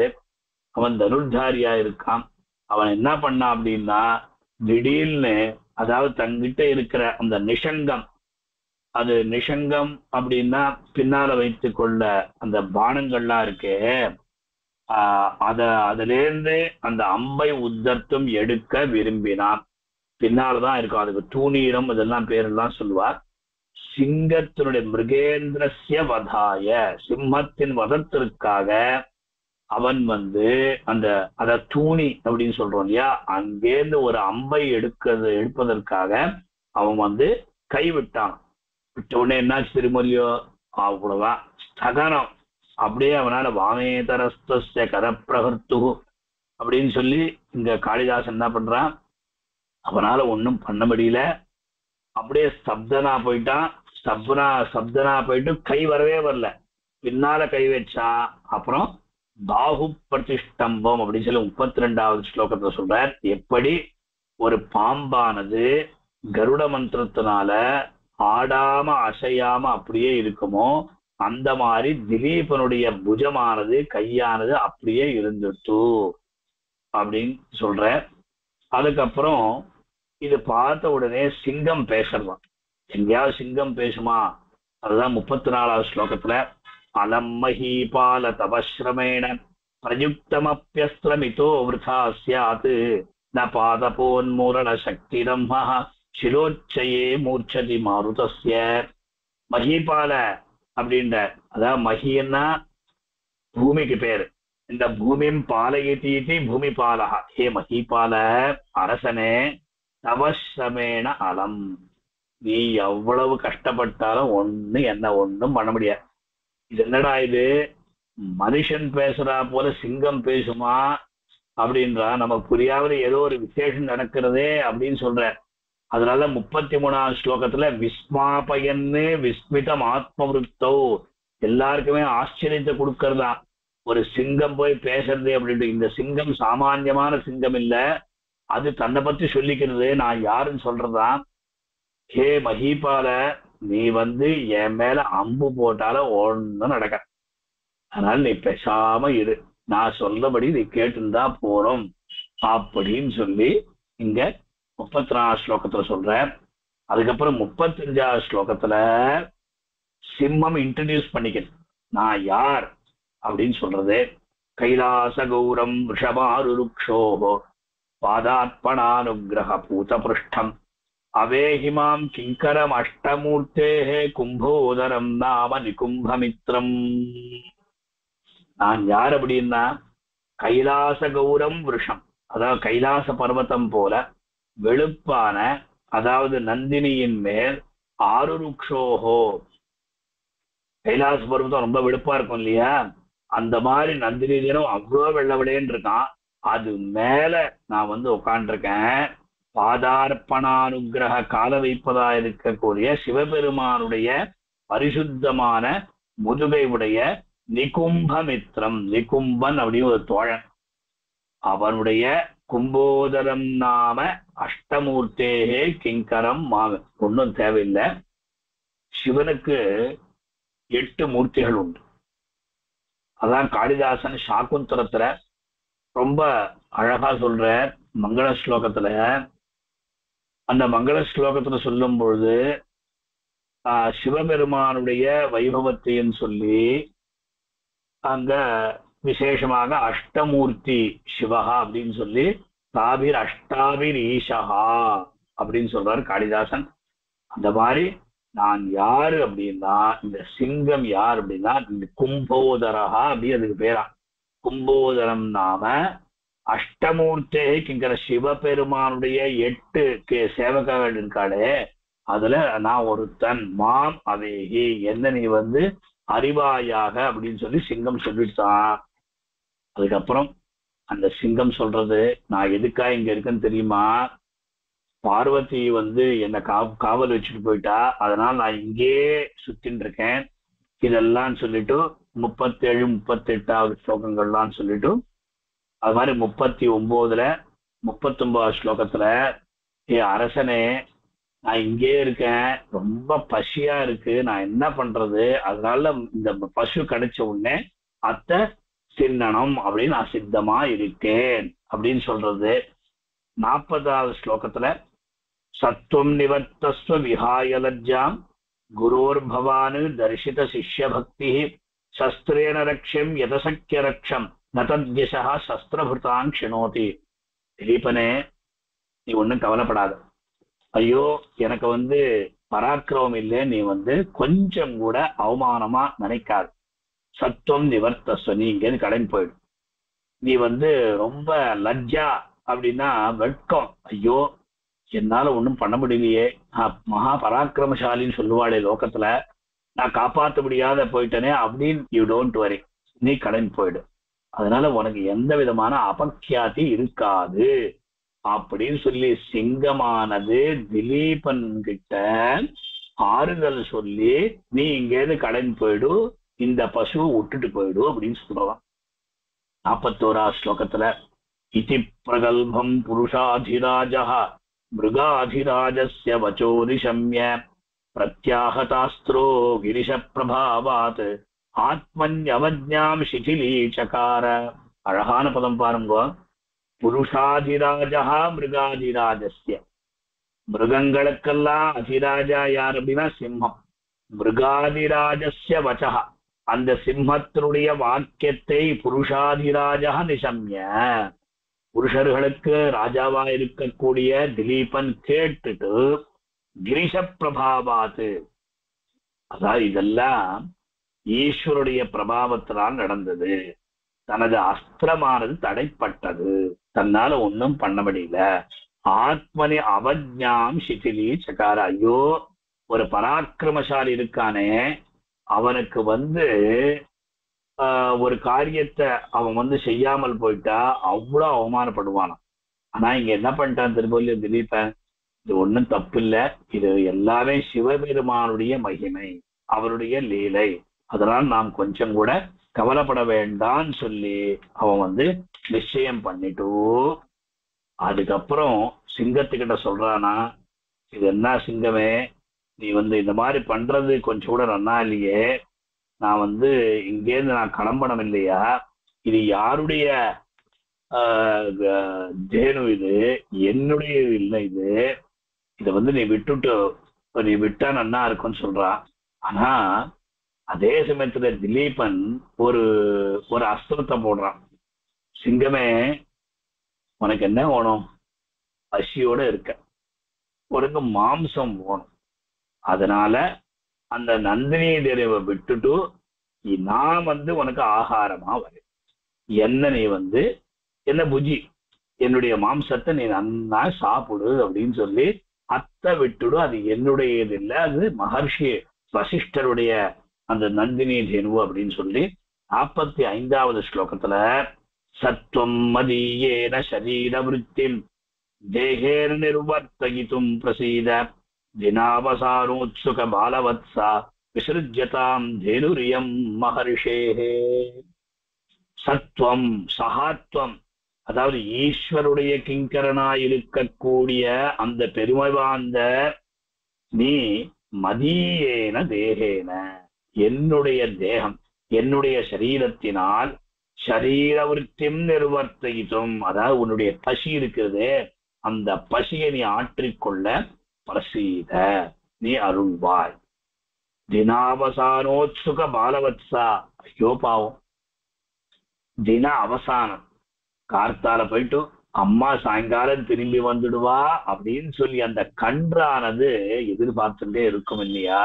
அவன் தனுர்தாரியா இருக்கான். அவன் என்ன பண்ணான் அப்படின்னா திடீர்னு, அதாவது தங்கிட்ட இருக்கிற அந்த நிஷங்கம், அது நிஷங்கம் அப்படின்னா பின்னால வைத்து கொள்ள அந்த பானங்கள்லாம் இருக்கு, அதுலேருந்து அந்த அம்பை உத்தர்த்தம் எடுக்க விரும்பினான். பின்னால்தான் இருக்கும், அதுக்கு தூணீரம் இதெல்லாம் பேரெல்லாம் சொல்லுவார். சிங்கத்தினுடைய மிருகேந்திரஸ்ய வதாய, சிம்மத்தின் வதத்திற்காக அவன் வந்து அந்த அத தூணி அப்படின்னு சொல்றோம் இல்லையா, அங்கேருந்து ஒரு அம்பை எடுப்பதற்காக அவன் வந்து கைவிட்டான். விட்ட உடனே என்னாச்சு திருமொழியோ, அவ்வளவுதான் ஸ்தகனம். அப்படியே அவனால வாமேதரஸ்தஸ்ய கரப்பிரகர்த்து அப்படின்னு சொல்லி இங்க காளிதாசன் என்ன பண்றான், அவனால ஒன்றும் பண்ண முடியல. அப்படியே ஸ்தப்தனா போயிட்டான். சப்தனா போயிட்டு கை வரவே வரல, பின்னால கை வச்சா. அப்புறம் பாகு பிரதிஷ்டம்பம் அப்படின்னு சொல்லி 32வது ஸ்லோகத்துல சொல்றார், எப்படி ஒரு பாம்பானது கருட மந்திரத்தினால ஆடாம அசையாம அப்படியே இருக்குமோ அந்த மாதிரி திலீபனுடைய புஜமானது கையானது அப்படியே இருந்துட்டு அப்படின்னு சொல்ற. அதுக்கப்புறம் இது பார்த்த உடனே சிங்கம் பேசலாம். எங்கேயாவது சிங்கம் பேசுமா? அதுதான் 34வது ஸ்லோகத்துல அலம் மஹீபால தபஸ்ரமேண பிரயுக்தமப்பியஸ்திரமிதோ விருதா ஸ்யாத் ந பாதபோன்மூரண சக்திரம் சிலோச்சயே மூர்ச்சதி மாருதஸ்ய. மஹீபால அப்படின்ற, அதாவது மஹின்னா பூமிக்கு பேரு. இந்த பூமியும் பாலயதீதி பூமி பாலகா. ஹே மஹீபால அரசனே, தவஸ்ரமேண அலம், நீ எவ்வளவு கஷ்டப்பட்டாலும் ஒண்ணும் பண்ண முடியாது. இது என்னடா இது, மனுஷன் பேசுறா போல சிங்கம் பேசுமா அப்படின்றா, நமக்கு புரியாத ஏதோ ஒரு விசேஷம் நடக்கிறதே அப்படின்னு சொல்ற. அதனால 33வது ஸ்லோகத்துல விஸ்மாபயன்னு விஸ்மிதம் ஆத்மவிருத்தோ, எல்லாருக்குமே ஆச்சரியத்தை கொடுக்கறதா ஒரு சிங்கம் போய் பேசுறது அப்படின்ட்டு. இந்த சிங்கம் சாமான்யமான சிங்கம் இல்ல, அது தன்னை பத்தி சொல்லிக்கிறது, நான் யாருன்னு சொல்றதா. ஹே மஹீபால, நீ வந்து என் மேல அம்பு போட்டால ஒன்னும் நடக்க, அதனால நீ பேசாம இரு, நான் சொல்லபடி நீ கேட்டுந்தா போறோம் அப்படின்னு சொல்லி இங்க 34வது ஸ்லோகத்துல சொல்ற. அதுக்கப்புறம் 35வது ஸ்லோகத்துல சிம்மம் இன்ட்ரடியூஸ் பண்ணிக்கிறது, நான் யார் அப்படின்னு சொல்றது. கைலாச கௌரம் ரிஷபாருருக்ஷோஹோ பாதாத்பணானுகிரக பூதபிருஷ்டம் அவேஹிமாம் கிங்கரம் அஷ்டமூர்த்தேஹே கும்போதரம் நாம நிகும்பமித்ரம். நான் யார் அப்படின்னா, கைலாச கௌரம் விருஷம், அதாவது கைலாச பர்வதம் போல வெளுப்பான, அதாவது நந்தினியின் மேல் ஆருருக்ஷோஹோ, கைலாச பர்வதம் ரொம்ப வெளுப்பா இருக்கும் இல்லையா, அந்த மாதிரி நந்தினி தினம் அவ்வளோ வெள்ளவிடையன்னு இருக்கான், அது மேல நான் வந்து உட்காண்டிருக்கேன். பாதார்ப்பணானுகிரக, கால வைப்பதா இருக்கக்கூடிய சிவபெருமானுடைய பரிசுத்தமான முதுகை உடைய நிகும்பமித்ரம், நிகும்பன் அப்படின்னு ஒரு தோழன், அவனுடைய கும்போதரம் நாம அஷ்டமூர்த்தேகே கிங்கரம் மாம. ஒன்றும் தேவையில்லை, சிவனுக்கு 8 மூர்த்திகள் உண்டு. அதான் காளிதாசன் சாக்குந்தரத்துல ரொம்ப அழகா சொல்ற மங்கள ஸ்லோகத்துல. அந்த மங்கள ஸ்லோகத்துல சொல்லும் பொழுது சிவபெருமானுடைய வைபவத்தையும் சொல்லி அங்க விசேஷமாக அஷ்டமூர்த்தி சிவஹா அப்படின்னு சொல்லி தாபிர் அஷ்டாபிர் ஈஷஹா அப்படின்னு சொல்றாரு காளிதாசன். அந்த மாதிரி நான் யாரு அப்படின்னா, இந்த சிங்கம் யார் அப்படின்னா இந்த கும்போதரஹா அப்படி அதுக்கு பேரா. கும்போதரம் நாம அஷ்டமூர்த்தே கிங்கிற சிவபெருமானுடைய 8 சேவகர்கள் இருக்காளே, அதுல நான் ஒருத்தன். மாம் அவேகி, என்ன நீ வந்து அறிவாயாக அப்படின்னு சொல்லி சிங்கம் சொல்லிட்டான். அதுக்கப்புறம் அந்த சிங்கம் சொல்றது, நான் எதுக்கா இங்க இருக்குன்னு தெரியுமா, பார்வதி வந்து என்ன காவல் வச்சுட்டு போயிட்டா, அதனால நான் இங்கேயே சுத்தின்னு இருக்கேன். இதெல்லாம் சொல்லிட்டு 37 38வது ஸ்லோகங்கள்லாம் சொல்லிட்டு, அது மாதிரி 39ல 39வது ஸ்லோகத்துல, ஏ அரசனே, நான் இங்கே இருக்கேன், ரொம்ப பசியா இருக்கு, நான் என்ன பண்றது, அதனால இந்த பசு கிடைச்ச உடனே அத்தை சின்னனம் அப்படின்னு நான் சித்தமா இருக்கேன் அப்படின்னு சொல்றது. 40வது ஸ்லோகத்துல சத்துவம் நிவர்த்தஸ்வ விஹாய லஜ்ஜாம் குரோர் பவானு தரிசித சிஷ்ய பக்தி சஸ்திரேன ரக்ஷம் யதசக்கிய ரக்ஷம் நதத்யசா சஸ்திரபுதாங் க்ஷணோதி. திலீபனே, நீ ஒன்றும் கவலைப்படாத. ஐயோ, எனக்கு வந்து பராக்கிரமம் இல்லை, நீ கொஞ்சம் கூட அவமானமா நினைக்காது. சத்துவம் நிவர்த்தஸ்வ, நீ இங்கேருந்து கடன் போயிடும். நீ ரொம்ப லஜ்ஜா அப்படின்னா வெட்கம், ஐயோ என்னால ஒண்ணும் பண்ண முடியலையே, மகா பராக்கிரமசாலின்னு சொல்லுவாளே லோகத்துல, நான் காப்பாற்ற முடியாத போயிட்டேனே அப்படின்னு யூ டோன்ட் வரி, நீ கடன் போயிடு. அதனால உனக்கு எந்த விதமான அபக்கியாதி இருக்காது அப்படின்னு சொல்லி சிங்கமானது திலீபன் கிட்ட ஆறுதல் சொல்லி, நீ இங்கேருந்து கடன் போயிடு, இந்த பசுவை விட்டுட்டு போயிடு அப்படின்னு சொல்றலாம். 41ஆம் ஸ்லோகத்துல இதி பிரகல்பம் புருஷாதிராஜः மிருகாதிராஜஸ்ய வச்சோ நிஷம்ய பிரத்யாஹதாஸ்திரோ கிரிஷ பிரபாவாத் ஆத்மன்யவஜ்ஞாம் சிதிலீச்சகார. அழகான பதம் பாருங்க. புருஷாதிராஜா மிருகாதிராஜஸ்ய, மிருகங்களுக்கெல்லாம் அதிராஜா யார் அப்படின்னா சிம்மம். மிருகாதிராஜஸ்ய வச்சா, அந்த சிம்மத்தினுடைய வாக்கியத்தை புருஷாதிராஜா நிசம்ய, புருஷர்களுக்கு ராஜாவா இருக்கக்கூடிய திலீபன் கேட்டுட்டு கிரிஷ பிரபாவாத்து, அதாவது இதெல்லாம் ஈஸ்வருடைய பிரபாவத்தினால் நடந்தது. தனது அஸ்திரமானது தடைப்பட்டது, தன்னால ஒன்னும் பண்ண முடியல. ஆத்மனி அவஜ்ஞாம் சிதிலி சகார. ஐயோ, ஒரு பராக்கிரமசாலி இருக்கானே, அவனுக்கு ஒரு காரியத்தை அவன் செய்யாமல் போயிட்டா அவ்வளவு அவமானப்படுவானான். ஆனா இங்க என்ன பண்ணிட்டான் திருப்பதி திலீபன், இது ஒண்ணும் தப்பு இல்ல, இது எல்லாமே சிவபெருமானுடைய மகிமை, அவருடைய லீலை, அதனால் நாம் கொஞ்சம் கூட கவலைப்பட வேண்டான்னு சொல்லி அவன் நிச்சயம் பண்ணிட்டு அதுக்கப்புறம் சிங்கத்துக்கிட்ட சொல்றானா, இது என்ன சிங்கமே, நீ இந்த மாதிரி பண்றது கொஞ்சம் கூட நன்னா இல்லையே, நான் இங்கேருந்து நான் கிளம்பணும் இல்லையா, இது யாருடைய தேனு, இது என்னுடைய இல்லை, இதை நீ விட்டுட்டு நீ விட்டா நன்னா இருக்கும்னு சொல்றான். ஆனா அதே சமயத்துல திலீபன் ஒரு ஒரு அஸ்திரத்தை போடுறான். சிங்கமே, உனக்கு என்ன வேணும், பசியோட இருக்க, உனக்கு மாம்சம் வேணும், அதனால அந்த நந்தினி தேவை விட்டுட்டு நான் உனக்கு ஆகாரமா வரேன், என்ன நீ என்ன புஜி, என்னுடைய மாம்சத்தை நீ நன்னா சாப்பிடு அப்படின்னு சொல்லி அத்தை விட்டுடு, அது என்னுடையது இல்லை, அது மகர்ஷி வசிஷ்டருடைய அந்த நந்தினி தேனு அப்படின்னு சொல்லி 45வது ஸ்லோகத்துல சத்வம் மதீயேன சரீர விருத்திம் தேகேன நிர்வர்த்தயிதும் பிரசீத தினாவசானோத்சுக பாலவத்சா விசர்ஜதாம் தேனுரியம் மகர்ஷேஹே. சத்வம் சகாத்வம், அதாவது ஈஸ்வருடைய கிங்கரனாயிருக்கக்கூடிய அந்த பெருமை வாய்ந்த நீ மதீயேன தேகேன, என்னுடைய தேகம் என்னுடைய சரீரத்தினால் சரீர விருத்தியும் நிர்வர்த்தித்தும், அதாவது உன்னுடைய பசி இருக்கிறது, அந்த பசியை நீ ஆற்றிக்கொள்ள பிரசீத, நீ அருள்வாய். தினாவசானோத்சுக பாலவத்சா, ஐயோ பாவம், தின அவசானம், கார்த்தால போயிட்டு அம்மா சாயங்காலம் திரும்பி வந்துடுவா அப்படின்னு சொல்லி அந்த கன்றானது எதிர்பார்த்துட்டே இருக்கும் இல்லையா.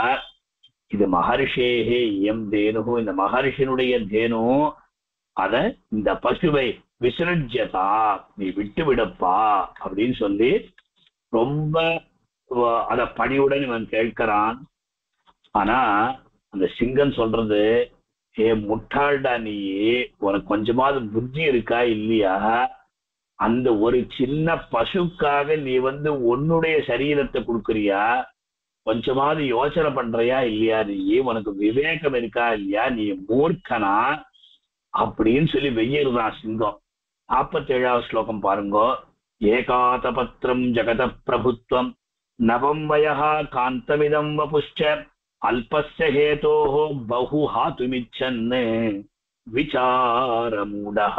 இது மகர்ஷேகே எம் தேனு, இந்த மகர்ஷினுடைய தேனு, அத இந்த பசுவை விசர்ஜதா, நீ விட்டு விடப்பா அப்படின்னு சொல்லி ரொம்ப அத பணியுடன் இவன் கேட்கிறான். ஆனா அந்த சிங்கம் சொல்றது, ஏ முட்டாள்டா நீ, உனக்கு கொஞ்சமாவது புத்தி இருக்கா இல்லையா, அந்த ஒரு சின்ன பசுக்காக நீ உன்னுடைய சரீரத்தை கொடுக்குறியா, கொஞ்சமாவது யோசனை பண்றியா இல்லையா, நீ உனக்கு விவேகம் இருக்கா இல்லையா, நீ மூர்க்கனா அப்படின்னு சொல்லி வெய்யருதான் சிங்கம். 47வது ஸ்லோகம் பாருங்க. ஏகாதபத்ரம் ஜகத பிரபுத்வம் நவம் வயஹா காந்தமிதம் வபுஷ்ச அல்பஸ்ய ஹேதோஹோ பஹு ஹாதுமிச்சன்னு விசாரமூடஹ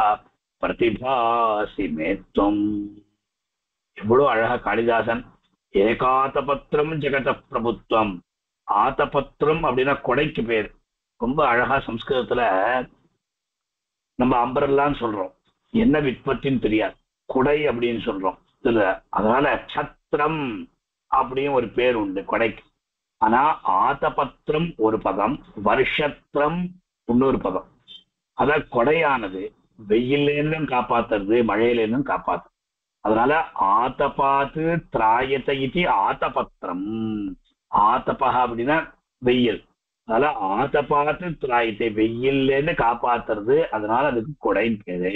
பிரதிபாசி மேத்வம். எவ்வளவு அழகா காளிதாசன், ஏகாதபத்திரம் ஜெகத பிரபுத்வம், ஆத்தபத்திரம் அப்படின்னா கொடைக்கு பேர், ரொம்ப அழகா சம்ஸ்கிருதத்துல நம்ம அம்பரல்லான்னு சொல்றோம், என்ன விற்பத்தின்னு தெரியாது, குடை அப்படின்னு சொல்றோம் இதுல, அதனால சத்திரம் அப்படின்னு ஒரு பேர் உண்டு கொடைக்கு. ஆனா ஆதபத்திரம் ஒரு பதம், வருஷத்திரம் இன்னொரு பதம். அதான் கொடையானது வெயிலேருந்தும் காப்பாத்துறது, மழையிலேருந்தும் காப்பாத்து. அதனால ஆதபாத்து திராயத்தை இது ஆதபத்திரம். ஆதபா அப்படின்னா வெயில். அதனால ஆதபாத்து திராயத்தை வெயில்ல இருந்து காப்பாத்துறது, அதனால அதுக்கு கொடைன்னு பேரு.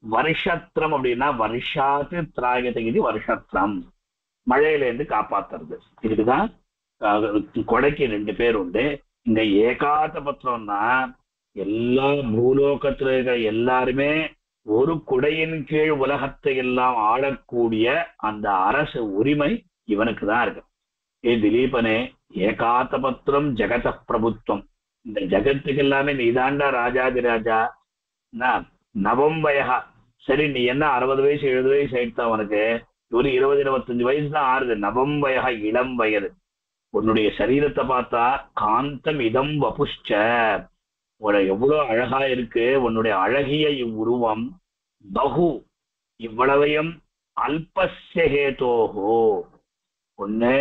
வருஷத்திரம் அப்படின்னா வருஷாத்து திராயத்தை இது வருஷத்திரம், மழையில இருந்து காப்பாத்துறது. இதுக்குதான் கொடைக்கு ரெண்டு பேர் உண்டு. இந்த ஏகாத பத்திரம்னா எல்லா பூலோகத்துல இருக்கிற எல்லாருமே ஒரு குடையின் கீழ் உலகத்தை எல்லாம் ஆளக்கூடிய அந்த அரசு உரிமை இவனுக்கு தான் இருக்கு. ஏ திலீபனே, ஏகாத்த பத்திரம் ஜெகத பிரபுத்துவம், இந்த ஜெகத்துக்கு எல்லாமே நீதாண்டா ராஜாதி ராஜா. நவம் வயகா, சரி நீ என்ன 60 வயசு 70 வயசு ஆயிடுதான் உனக்கு, ஒரு 20-25 வயசு தான் ஆறுது. நவம் வயகா, இளம் வயது. உன்னுடைய சரீரத்தை பார்த்தா காந்தம் இதம் வபுஷ்ச, எவ்வளவு அழகா இருக்கு உன்னுடைய அழகிய இவ்வுருவம். பகு, இவ்வளவையும் அல்பஸ்ய ஹேதோஹோ, ஒண்ணு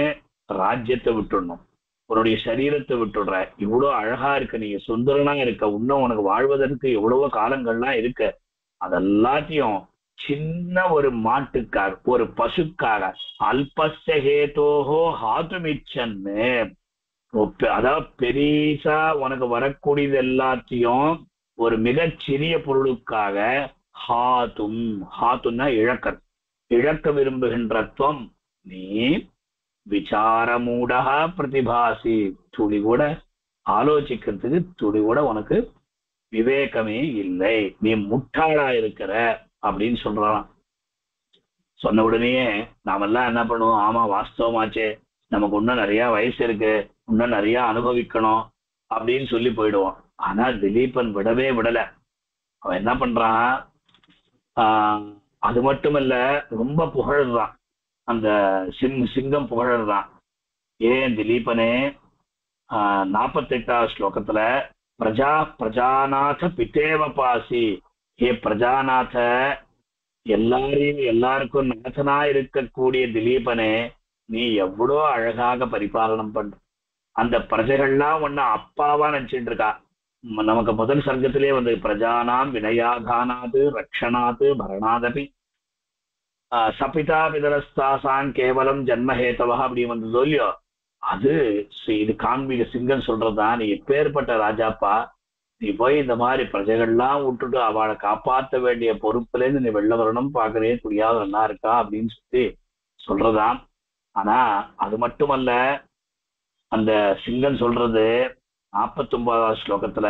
ராஜ்யத்தை விட்டுடணும், உன்னுடைய சரீரத்தை விட்டுடுற. இவ்வளவு அழகா இருக்க, நீங்க சுந்தரனா இருக்க, இன்னும் உனக்கு வாழ்வதற்கு எவ்வளவோ காலங்கள்லாம் இருக்கு. அதெல்லாத்தையும் சின்ன ஒரு மாட்டுக்காக, ஒரு பசுக்காக, அல்பஸ்ய ஹேதோஹோ ஹாதுமிச்சன்னு, அதாவது பெரிசா உனக்கு வரக்கூடியது எல்லாத்தையும் ஒரு மிகச்சிறிய பொருளுக்காக ஹாத்தும், ஹாத்துன்னா இழக்க விரும்புகின்றத்துவம் நீ விசாரமூடா பிரதிபாசி, துளி கூட ஆலோசிக்கிறதுக்கு துளி கூட உனக்கு விவேகமே இல்லை, நீ முட்டாளா இருக்கிற அப்படின்னு சொல்றான். சொன்ன உடனேயே நாமெல்லாம் என்ன பண்ணுவோம், ஆமா வாஸ்தவமாச்சே, நமக்கு இன்னும் நிறைய வயசு இருக்கு, இன்னும் நிறைய அனுபவிக்கணும் அப்படின்னு சொல்லி போயிடுவோம். ஆனா திலீபன் விடவே விடல. அவன் என்ன பண்றான், அது மட்டுமல்ல ரொம்ப புகழ்றான், அந்த சிங்கம் புகழ்றான். ஏன் திலீபனே, 48வது ஸ்லோகத்துல பிரஜாநாத பிதேவ பாசி, ஏ பிரஜாநாத, எல்லாருக்கும் நாதனா இருக்கக்கூடிய திலீபனே, நீ எவ்வளோ அழகாக பரிபாலனம் பண்ற. அந்த பிரஜைகள்லாம் ஒன்னு அப்பாவா நினைச்சிட்டு இருக்கா. நமக்கு முதல் சர்க்கத்திலே வந்து பிரஜானாம் வினயாதானாது ரக்ஷணாது பரணாதபி சபிதா பிதரஸ்தாசான் கேவலம் ஜன்மஹேத்தவா அப்படி வந்ததோ இல்லையோ, அது இது காண்பிக சிங்கம் சொல்றதுதான். நீ எப்பேற்பட்ட ராஜாப்பா, நீ போய் இந்த மாதிரி பிரஜைகள்லாம் விட்டுட்டு அவளை காப்பாற்ற வேண்டிய பொறுப்புல இருந்து நீ வெளில வரணும் பாக்குறே, குடியாவது நல்லா இருக்கா அப்படின்னு சொல்லி சொல்றதாம். ஆனா அது மட்டுமல்ல, அந்த சிங்கம் சொல்றது 49வது ஸ்லோகத்துல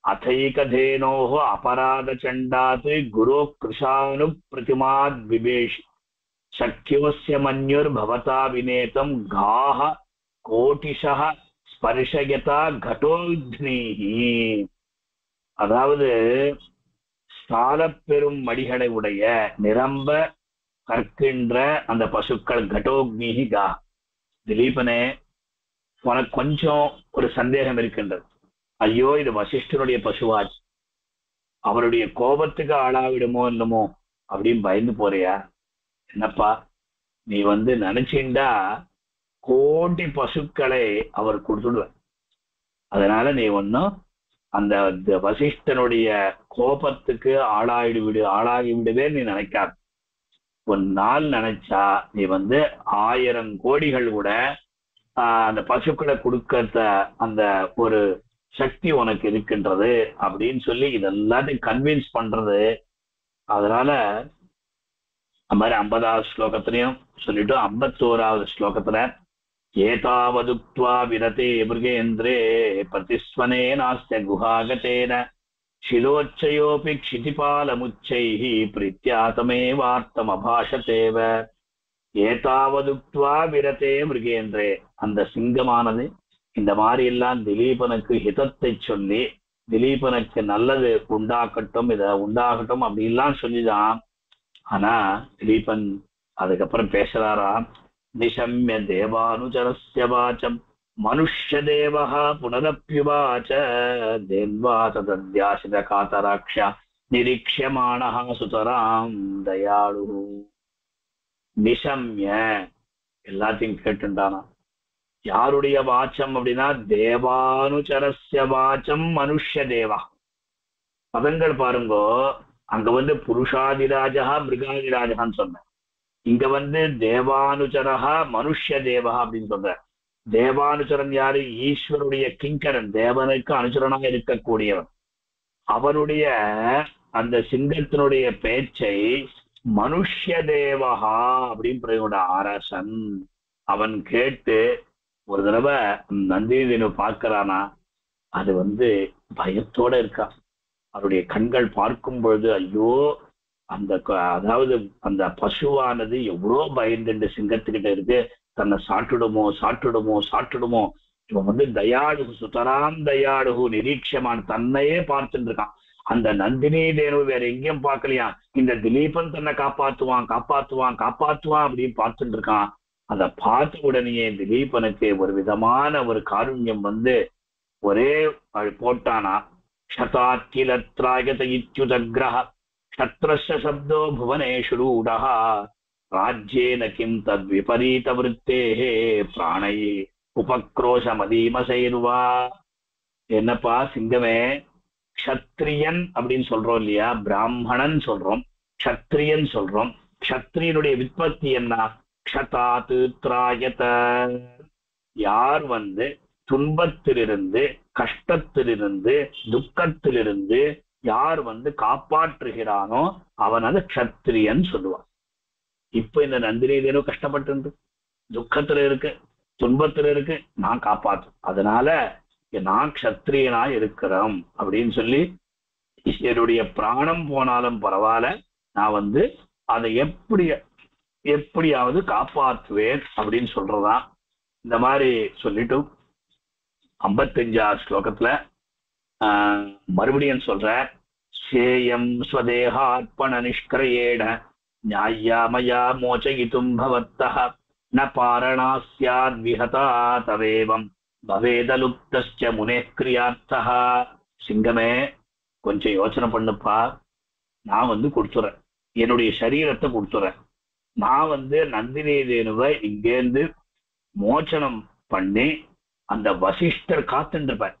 அதைகதேனோஹோ அபராத சண்டாத் குரு கிருஷானு பிரதிமாத் விபேஷ் சக்கியோஸ்ய மன்யுர் பவதா வினேதம் காஹ கோட்டிஷஹ ஸ்பர்ஷயதா கடோத்னீஹி. அதாவது சால பெரும் மடிகளை உடைய நிரம்ப கற்கின்ற அந்த பசுக்கள் கடோக்னிஹி கா. திலீபனே, உனக்கு கொஞ்சம் ஒரு சந்தேகம் இருக்கின்றது. ஐயோ இது வசிஷ்டனுடைய பசுவாச்சு, அவருடைய கோபத்துக்கு ஆளாவிடுமோ என்னமோ அப்படின்னு பயந்து போறியா? என்னப்பா நீ நினைச்சிண்டா கோடி பசுக்களை அவர் கொடுத்துடுவ. அதனால நீ ஒன்னும் அந்த வசிஷ்டனுடைய கோபத்துக்கு ஆளாகி விடுவே நீ நினைக்காத. ஒரு நாள் நினைச்சா நீ 1000 கோடிகள் கூட அந்த பசுக்களை கொடுக்கறத அந்த ஒரு சக்தி உனக்கு இருக்கின்றது அப்படின்னு சொல்லி இதெல்லாத்தையும் கன்வின்ஸ் பண்றது. அதனால அந்த மாதிரி 50வது ஸ்லோகத்திலையும் சொல்லிட்டு 51வது ஸ்லோகத்துல ஏதாவதுக்த்வா விரதே மிருகேந்திரே பிரதிஸ்வனே நாஸ்ய குஹாகதேன ஷிலோச்சயோபி க்ஷிதிபாலமுச்சைஹி பிரத்யாதமே வார்த்தம் அபாஷதேவ. ஏதாவதுக்த்வா விரதே மிருகேந்திரே, அந்த சிங்கமானது இந்த மாதிரி எல்லாம் திலீபனுக்கு ஹிதத்தை சொல்லி திலீபனுக்கு நல்லது உண்டாக்கட்டும், இத உண்டாகட்டும் அப்படின்லாம் சொல்லிதான். ஆனா திலீபன் அதுக்கப்புறம் பேசுறாராம், நிஷம்ய தேவானுச்சரஸ்ய வாச்சம் மனுஷ்ய தேவஹ புனரப்யுவாச்ச தேவா தத்யாசித காதராக்ஷா நிரீக்ஷ்யமானஹ சுதராம் தயாளு. நிஷம்ய, எல்லாத்தையும் கேட்டுண்டானா, யாருடைய வாச்சம் அப்படின்னா தேவானுச்சரஸ்ய வாச்சம் மனுஷ்ய தேவா. பதங்கள் பாருங்கோ, அங்க புருஷாதிராஜா மிருகாதிராஜகான்னு சொன்ன, இங்க தேவானுச்சரஹா மனுஷ்ய தேவா அப்படின்னு சொல்ற. தேவானுச்சரன் யாரு? ஈஸ்வருடைய கிங்கரன், தேவனுக்கு அனுச்சரனாக இருக்கக்கூடியவன். அவனுடைய அந்த சிங்கத்தினுடைய பேச்சை மனுஷ்ய தேவஹா அப்படின்னு அரசன் அவன் கேட்டு ஒரு தடவை நந்தினி பார்க்கிறானா, அது பயத்தோட இருக்கா. அவருடைய கண்கள் பார்க்கும் பொழுது ஐயோ, அதாவது அந்த பசுவானது எவ்வளோ பயந்துட்டு சிங்கத்துக்கிட்ட இருக்கு, தன்னை சாட்டுடுமோ சாட்டுடுமோ சாட்டுடுமோ. இவன் தயாளு சுதராம் தயாளு நிரீட்சமான தன்னையே பார்த்துட்டு இருக்கான். அந்த நந்தினி தேனு வேற எங்கேயும் பார்க்கலையா, இந்த திலீபன் தன்னை காப்பாத்துவான் காப்பாத்துவான் காப்பாத்துவான் அப்படின்னு பார்த்துட்டு இருக்கான். அதை பார்த்த உடனேயே திலீபனுக்கு ஒரு விதமான ஒரு காருண்யம் ஒரே போட்டானா. க்ஷதாக்கிலத்ராயத இத்யுதக்ரஹ க்ஷத்ரஸ்ய சப்தோ புவனேஷு ரூடஹ ராஜ்யேன கிம் தத் விபரீத விருத்தேஹே பிராணை உபக்ரோஷமதீமசைர்வா. என்னப்பா சிங்கமே, க்ஷத்ரியன் அப்படின்னு சொல்றோம் இல்லையா, பிராமணன் சொல்றோம், க்ஷத்ரியன் சொல்றோம். க்ஷத்ரியனுடைய விற்பத்தி என்ன? க்ஷதாத்து திராயத. யார் துன்பத்திலிருந்து கஷ்டத்திலிருந்து துக்கத்திலிருந்து யார் காப்பாற்றுகிறானோ அவன் க்ஷத்ரியன் சொல்லுவான். இப்ப இந்த நந்தினி தேனு கஷ்டப்பட்டு துக்கத்துல இருக்கு, துன்பத்துல இருக்கு, நான் காப்பாற்றும், அதனால நான் க்ஷத்ரியனா இருக்கிறோம் அப்படின்னு சொல்லி என்னுடைய பிராணம் போனாலும் பரவாயில்ல, நான் அதை எப்படியாவது காப்பாற்றுவேன் அப்படின்னு சொல்றதா. இந்த மாதிரி சொல்லிட்டு 55 ஸ்லோகத்துல மறுபடியும் சொல்ற, சேயம் ஸ்வதேகார்ப்பண நிஷ்கிரயேண ஞாயாமயா மோச்சயிதும் பவத்தஹ ந பாரணாஸ்யாத் விஹதா தவேவம் பவேதலுப்தஸ்ய முனேக்ரியார்த்தஹ. சிங்கமே, கொஞ்சம் யோசனை பண்ணுப்பா. நான் கொடுத்துறேன், என்னுடைய சரீரத்தை கொடுத்துறேன். நான் நந்தினி தேனுவை இங்கேருந்து மோச்சனம் பண்ணி அந்த வசிஷ்டர் காத்துட்டு இருப்பார்.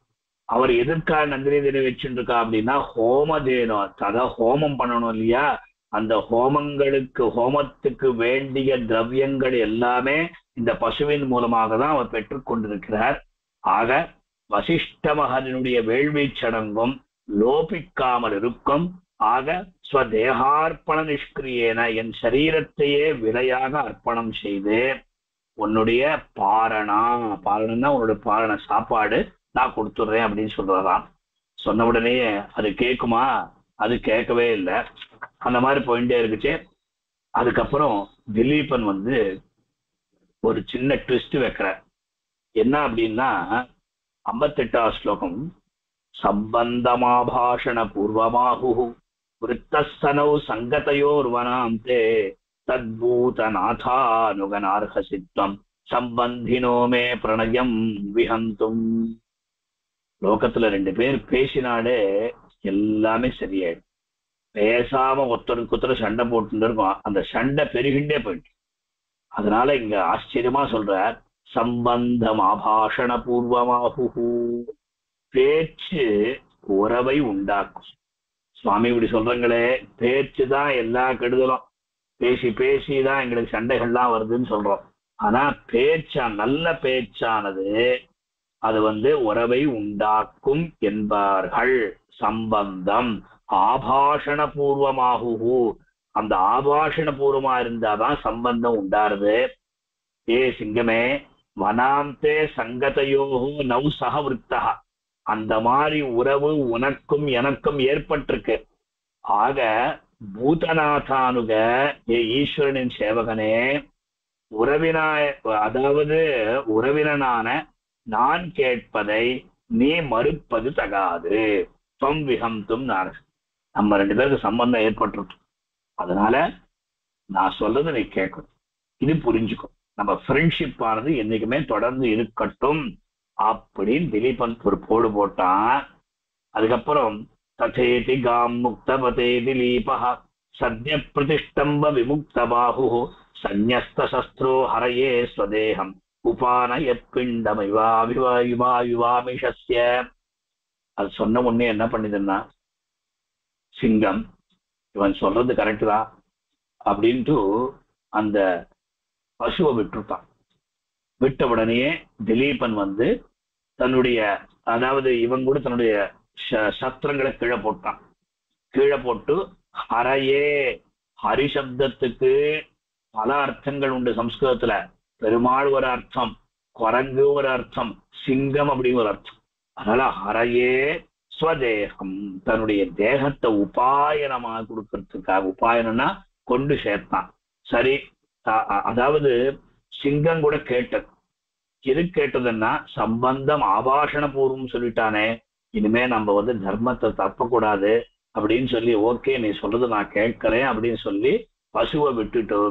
அவர் எதற்காக நந்தினி தேனு வச்சுட்டு இருக்கா அப்படின்னா, ஹோமதேனு, அதான் ஹோமம் பண்ணணும் இல்லையா, அந்த ஹோமத்துக்கு வேண்டிய திரவியங்கள் எல்லாமே இந்த பசுவின் மூலமாக தான் அவர் பெற்றுக் கொண்டிருக்கிறார். ஆக வசிஷ்ட மகனுடைய வேள்வி சடங்கும் லோபிக்காமல் இருக்கும். ஆக ஸ்வதேகார்ப்பண நிஷ்கிரியேன, என் சரீரத்தையே விலையாக அர்ப்பணம் செய்து உன்னுடைய பாரணம்னா உன்னுடைய பாரண சாப்பாடு நான் கொடுத்துடுறேன் அப்படின்னு சொல்றதாம். சொன்ன உடனே அது கேட்குமா? அது கேட்கவே இல்லை. அந்த மாதிரி போயிட்டே இருக்குச்சு. அதுக்கப்புறம் திலீபன் ஒரு சின்ன ட்விஸ்ட் வைக்கிறார். என்ன அப்படின்னா 58 ஸ்லோகம், சம்பந்தமாபாஷண பூர்வமாஹு விருத்தஸ்தனௌ சங்கதயோர்வனாந்தே தத்பூதநாதானுகனார்ஹசித்வம் சம்பந்தினோ மே பிரணயம் விஹந்தும். லோகத்துல 2 பேர் பேசினாலே எல்லாமே சரியாயிடும். பேசாம ஒருத்தருக்கு ஒருத்தர் சண்டை போட்டு இருக்கோம், அந்த சண்டை பெருகின்றே போயிட்டு. அதனால இங்க ஆச்சரியமா சொல்றார், சம்பந்தம் ஆபாஷண பூர்வமாகு, பேச்சு உறவை உண்டாக்கும். சுவாமி இப்படி சொல்றங்களே, பேச்சு தான் எல்லா கெடுதலும், பேசி பேசிதான் எங்களுக்கு சண்டைகள்லாம் வருதுன்னு சொல்றோம். ஆனா நல்ல பேச்சானது அது உறவை உண்டாக்கும் என்பார்கள். சம்பந்தம் ஆபாஷண பூர்வமாகு, அந்த ஆபாஷண பூர்வமா இருந்தாதான் சம்பந்தம் உண்டாருது. ஏ சிங்கமே, வனாந்தே சங்கதையோகோ நவ் சகவிருத்தா, அந்த மாதிரி உறவு உனக்கும் எனக்கும் ஏற்பட்டிருக்கு. ஆக பூதநாதானுக, ஏ ஈஸ்வரனின் சேவகனே, அதாவது உறவினனான நான் கேட்பதை நீ மறுப்பது தகாது. தொம் விஹந்தும் நான், நம்ம 2 பேருக்கு சம்பந்தம் ஏற்பட்டிருக்கும், அதனால நான் சொல்றது நீ கேட்கணும், இது புரிஞ்சுக்கும், நம்ம ஃப்ரெண்ட்ஷிப் ஆனது என்னைக்குமே தொடர்ந்து இருக்கட்டும் அப்படின்னு திலீபன் ஒரு போடு போட்டான். அதுக்கப்புறம் ததேதி காம் முக்தபதே திலீபஹ சத்ய பிரதிஷ்டம்ப விமுக்த பாஹு சந்யஸ்த சஸ்திரோ ஹரயே ஸ்வதேகம் உபானயத் பிண்டம் இவாமிஷஸ்ய. அது சொன்ன உடனே என்ன பண்ணுதுன்னா சிங்கம் இவன் சொல்றது கரெக்ட் தான் அப்படின்ட்டு அந்த பசுவை விட்டுட்டான். விட்ட உடனேயே திலீபன் வந்து தன்னுடைய அதாவது இவன் கூட தன்னுடைய சஸ்திரங்களை கீழே போட்டான். கீழே போட்டு ஹரையே, ஹரிசப்தத்துக்கு பல அர்த்தங்கள் உண்டு சம்ஸ்கிருதத்துல. பெருமாள் ஒரு அர்த்தம், குரங்கு ஒரு அர்த்தம், சிங்கம் அப்படின்னு ஒரு அர்த்தம். அதனால ஹரையே ஸ்வதேகம், தன்னுடைய தேகத்தை உபாயனமாக கொடுக்கறதுக்காக, உபாயனம்னா கொண்டு சேர்த்தான். சரி, அதாவது சிங்கம் கூட கேட்டது. எது கேட்டதுன்னா சம்பந்தம் ஆபாஷண பூர்வம் சொல்லிட்டானே, இனிமே நம்ம வந்து தர்மத்தை தப்பக்கூடாது அப்படின்னு சொல்லி, ஓகே நீ சொல்றது நான் கேட்கிறேன் அப்படின்னு சொல்லி பசுவை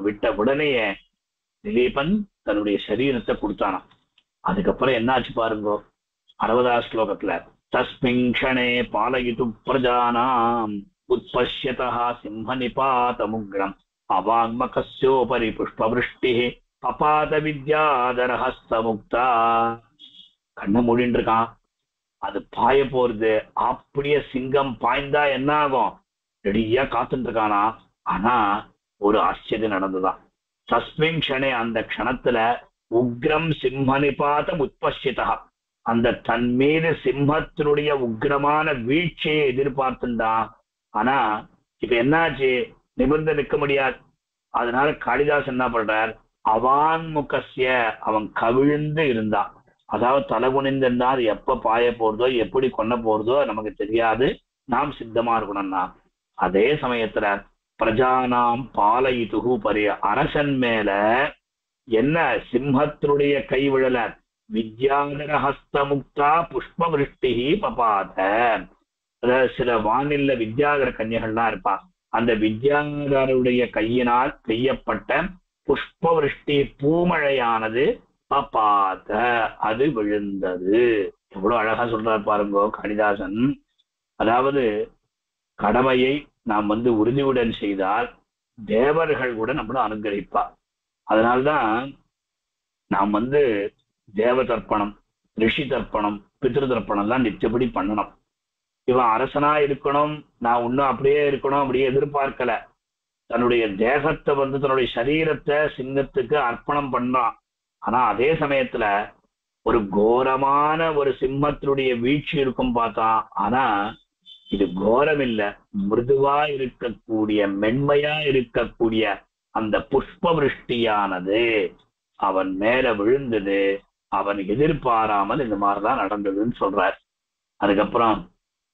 விட்ட உடனேயே திலீபன் தன்னுடைய சரீரத்தை கொடுத்தானாம். அதுக்கப்புறம் என்னாச்சு பாருங்க 60வது ஸ்லோகத்துல, தஸ்மின் க்ஷணே பாலயிது பிரஜானாம் உத்பஷ்யதா சிம்ம நிபாதமுக்ரம் அவாங்மகஸ்யோபரி புஷ்பவிருஷ்டி பபாத வித்யாதரஹஸ்தமுக்தா. கண்ணை மூடின்னு இருக்கான், அது பாய போறது. அப்படியே சிங்கம் பாய்ந்தா என்ன ஆகும், ரெடியா காத்துட்டு இருக்கானா. ஆனா ஒரு ஆச்சரியம் நடந்துதான். தஸ்மின் க்ஷணே, அந்த க்ஷணத்துல உக்ரம் சிம்ம நிபாதம் உத்பஷ்யதா, அந்த தன் மீது சிம்மத்தினுடைய உக்ரமான வீழ்ச்சியை எதிர்பார்த்துட்டான். ஆனா இப்ப என்னாச்சு, நிமிர்ந்து நிற்க முடியாது. அதனால காளிதாஸ் என்ன பண்றார், அவான்முகஸ்ய, அவன் கவிழ்ந்து இருந்தான். அதாவது தலகுனிந்து இருந்தா அது எப்ப பாய போறதோ எப்படி கொன்ன போறதோ நமக்கு தெரியாது, நாம் சித்தமா இருக்கணும்னா. அதே சமயத்துல பிரஜானாம் பாலயிதுகு பரிய, அரசன் மேல என்ன சிம்மத்தினுடைய கை விழல, வித்யாதர ஹஸ்தமுக்தா புஷ்பவிருஷ்டி பபாத. அதாவது சில வானில வித்யாதர கன்யகள்லாம் இருப்பா, அந்த வித்யாதருடைய கையினால் செய்யப்பட்ட புஷ்பவிருஷ்டி பூமழையானது பபாத, அது விழுந்தது. எவ்வளவு அழகா சொல்றார் பாருங்க காளிதாசன். அதாவது கடமையை நாம் வந்து உறுதியுடன் செய்தால் தேவர்கள் கூட நம்மள அனுகிரகிப்பா. அதனால்தான் நாம் வந்து தேவ தர்ப்பணம், ரிஷி தர்ப்பணம், பித்ரு தர்ப்பணம் தான் நிச்சயப்படி பண்ணணும். இவன் அரசனா இருக்கணும், நான் இன்னும் அப்படியே இருக்கணும் அப்படியே எதிர்பார்க்கல. தன்னுடைய தேகத்தை வந்து தன்னுடைய சரீரத்தை சிங்கத்துக்கு அர்ப்பணம் பண்றான். ஆனா அதே சமயத்துல ஒரு கோரமான ஒரு சிம்மத்தினுடைய வீழ்ச்சி இருக்கும் பார்த்தான். ஆனா இது கோரம் இல்ல, மிருதுவா இருக்கக்கூடிய மென்மையா இருக்கக்கூடிய அந்த புஷ்ப விருஷ்டியானது அவன் மேல விழுந்தது. அவன் எதிர்பாராமல் இந்த மாதிரிதான் நடந்ததுன்னு சொல்றார். அதுக்கப்புறம்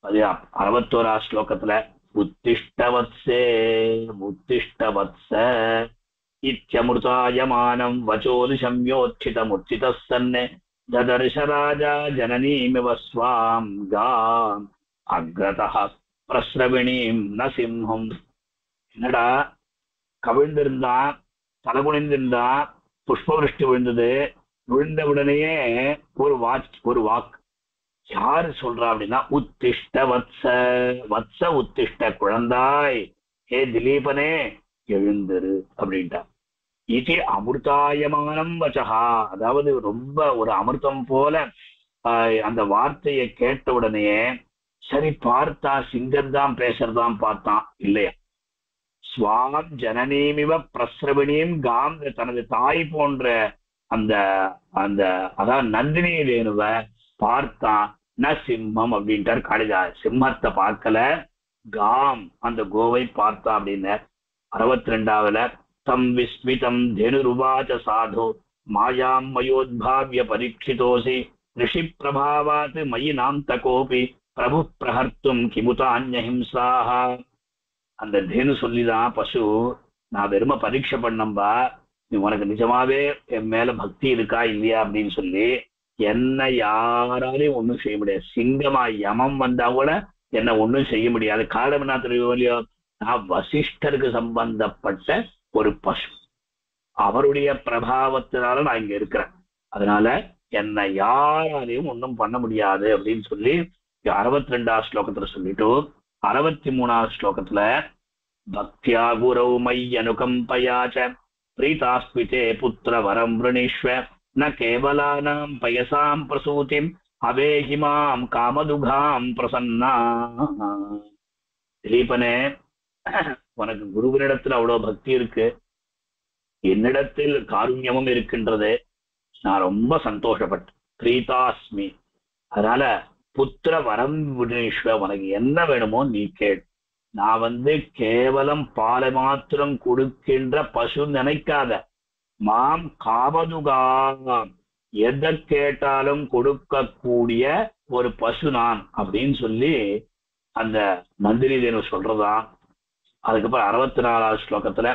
61வது ஸ்லோகத்துல உத்திஷ்டவத்ஸே உத்திஷ்டவத்ஸ இத்யமிருதாயமானம் வச்சோதி சம்யோச்சிதமுச்சிதः சன்னே ததர்ஷ ராஜா ஜனனீமிவ ஸ்வாம் காம் அக்ரதः பிரஸ்ரவிணீம் ந சிம்ஹம். என்னடா, கவிழ்ந்திருந்தான், தலகுனிந்திருந்தான், புஷ்பவிருஷ்டி விழுந்தது. விழுந்த உடனேயே ஒரு வாக்கு யாரு சொல்றா அப்படின்னா, உத்திஷ்ட வத்ச, வத்ச உத்திஷ்ட, குழந்தாய், ஹே திலீபனே எழுந்திரு அப்படின்ட்டா. இது அமிர்தாயமானம் வச்சகா, அதாவது ரொம்ப ஒரு அமிர்தம் போல அந்த வார்த்தையை கேட்ட உடனே சரி பார்த்தா சிங்கம்தான் பேசுறதாம் பார்த்தான், இல்லையா. ஸ்வாம் ஜனனீமிவ பிரஸ்ரவிணியும் காம், தனது தாய் போன்ற அந்த அந்த அதாவது நந்தினி ரேணுவ பார்த்தான். ந சிம்மம் அப்படின்ட்டார் காளிதாஸ், சிம்மத்தை பார்க்கல, காம் அந்த கோவை பார்த்தா அப்படின்னு. 62வது தம் விஸ்மிதம் தேனுருவாச்ச சாது மாயாம் மயோத்பாவ்ய பரீட்சிதோசி ரிஷி பிரபாவாத் மயி நாம் தகோபி பிரபு பிரஹர்த்தும் கிமுதான்யஹிம்சாஹ. அந்த தேனு சொல்லிதான் பசு, நான் வெறும பரீட்சை பண்ணம்பா, நீ உனக்கு நிஜமாவே என் மேல பக்தி இருக்கா இல்லையா அப்படின்னு சொல்லி, என்ன யாராலையும் ஒண்ணும் செய்ய முடியாது. சிங்கமா யமம் வந்தா கூட என்ன ஒண்ணும் செய்ய முடியாது. காரணம் என்ன தெரியும் இல்லையோ, நான் வசிஷ்டருக்கு சம்பந்தப்பட்ட ஒரு பசு, அவருடைய பிரபாவத்தினால நான் இங்க இருக்கிறேன். அதனால என்னை யாராலையும் ஒன்றும் பண்ண முடியாது அப்படின்னு சொல்லி 62வது ஸ்லோகத்துல சொல்லிட்டு 63வது ஸ்லோகத்துல பக்தியா குரௌ மை அனுகம்பயாச்ச பிரீதாஸ்மிதே புத்திர வரம் விரணீஸ்வ ந கேவலானாம் பயசாம் பிரசூதிம் அவேஹிமாம் காமதுகாம் பிரசன்னா. திலீபனே, உனக்கு குருவினிடத்துல அவ்வளவு பக்தி இருக்கு, என்னிடத்தில் காருண்யமும் இருக்கின்றது. நான் ரொம்ப சந்தோஷப்பட்டேன். பிரீதாஸ்மி. அதனால புத்திர வரம் வினீஸ்வ, உனக்கு என்ன வேணுமோ நீ கேள். நான் கேவலம் பாலை மாத்திரம் கொடுக்கின்ற பசு நினைக்காத. மாம் காமதுகாம், எதை கேட்டாலும் கொடுக்கக்கூடிய ஒரு பசு நான் அப்படின்னு சொல்லி அந்த நந்தினி தேனு சொல்றதான். அதுக்கப்புறம் 64வது ஸ்லோகத்துல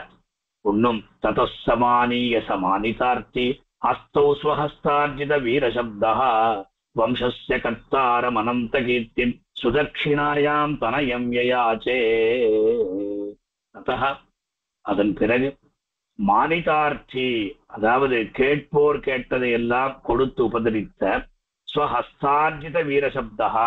ஒன்னும் ததசமானீய சமானிதார்த்தி ஹஸ்தௌ ஸ்வஹஸ்தார்ஜித வீரசப்தா வம்சஸ்ய கர்த்தாரம் அனந்த கீர்த்திம் சுதக்ஷிணாயாம் தனயம் யயாச்சே. அதன் பிறகு மானிதார்த்தி, அதாவது கேட்போர் கேட்டதை எல்லாம் கொடுத்து உபதரித்த ஸ்வஹஸ்தார்ஜித வீரசப்தா,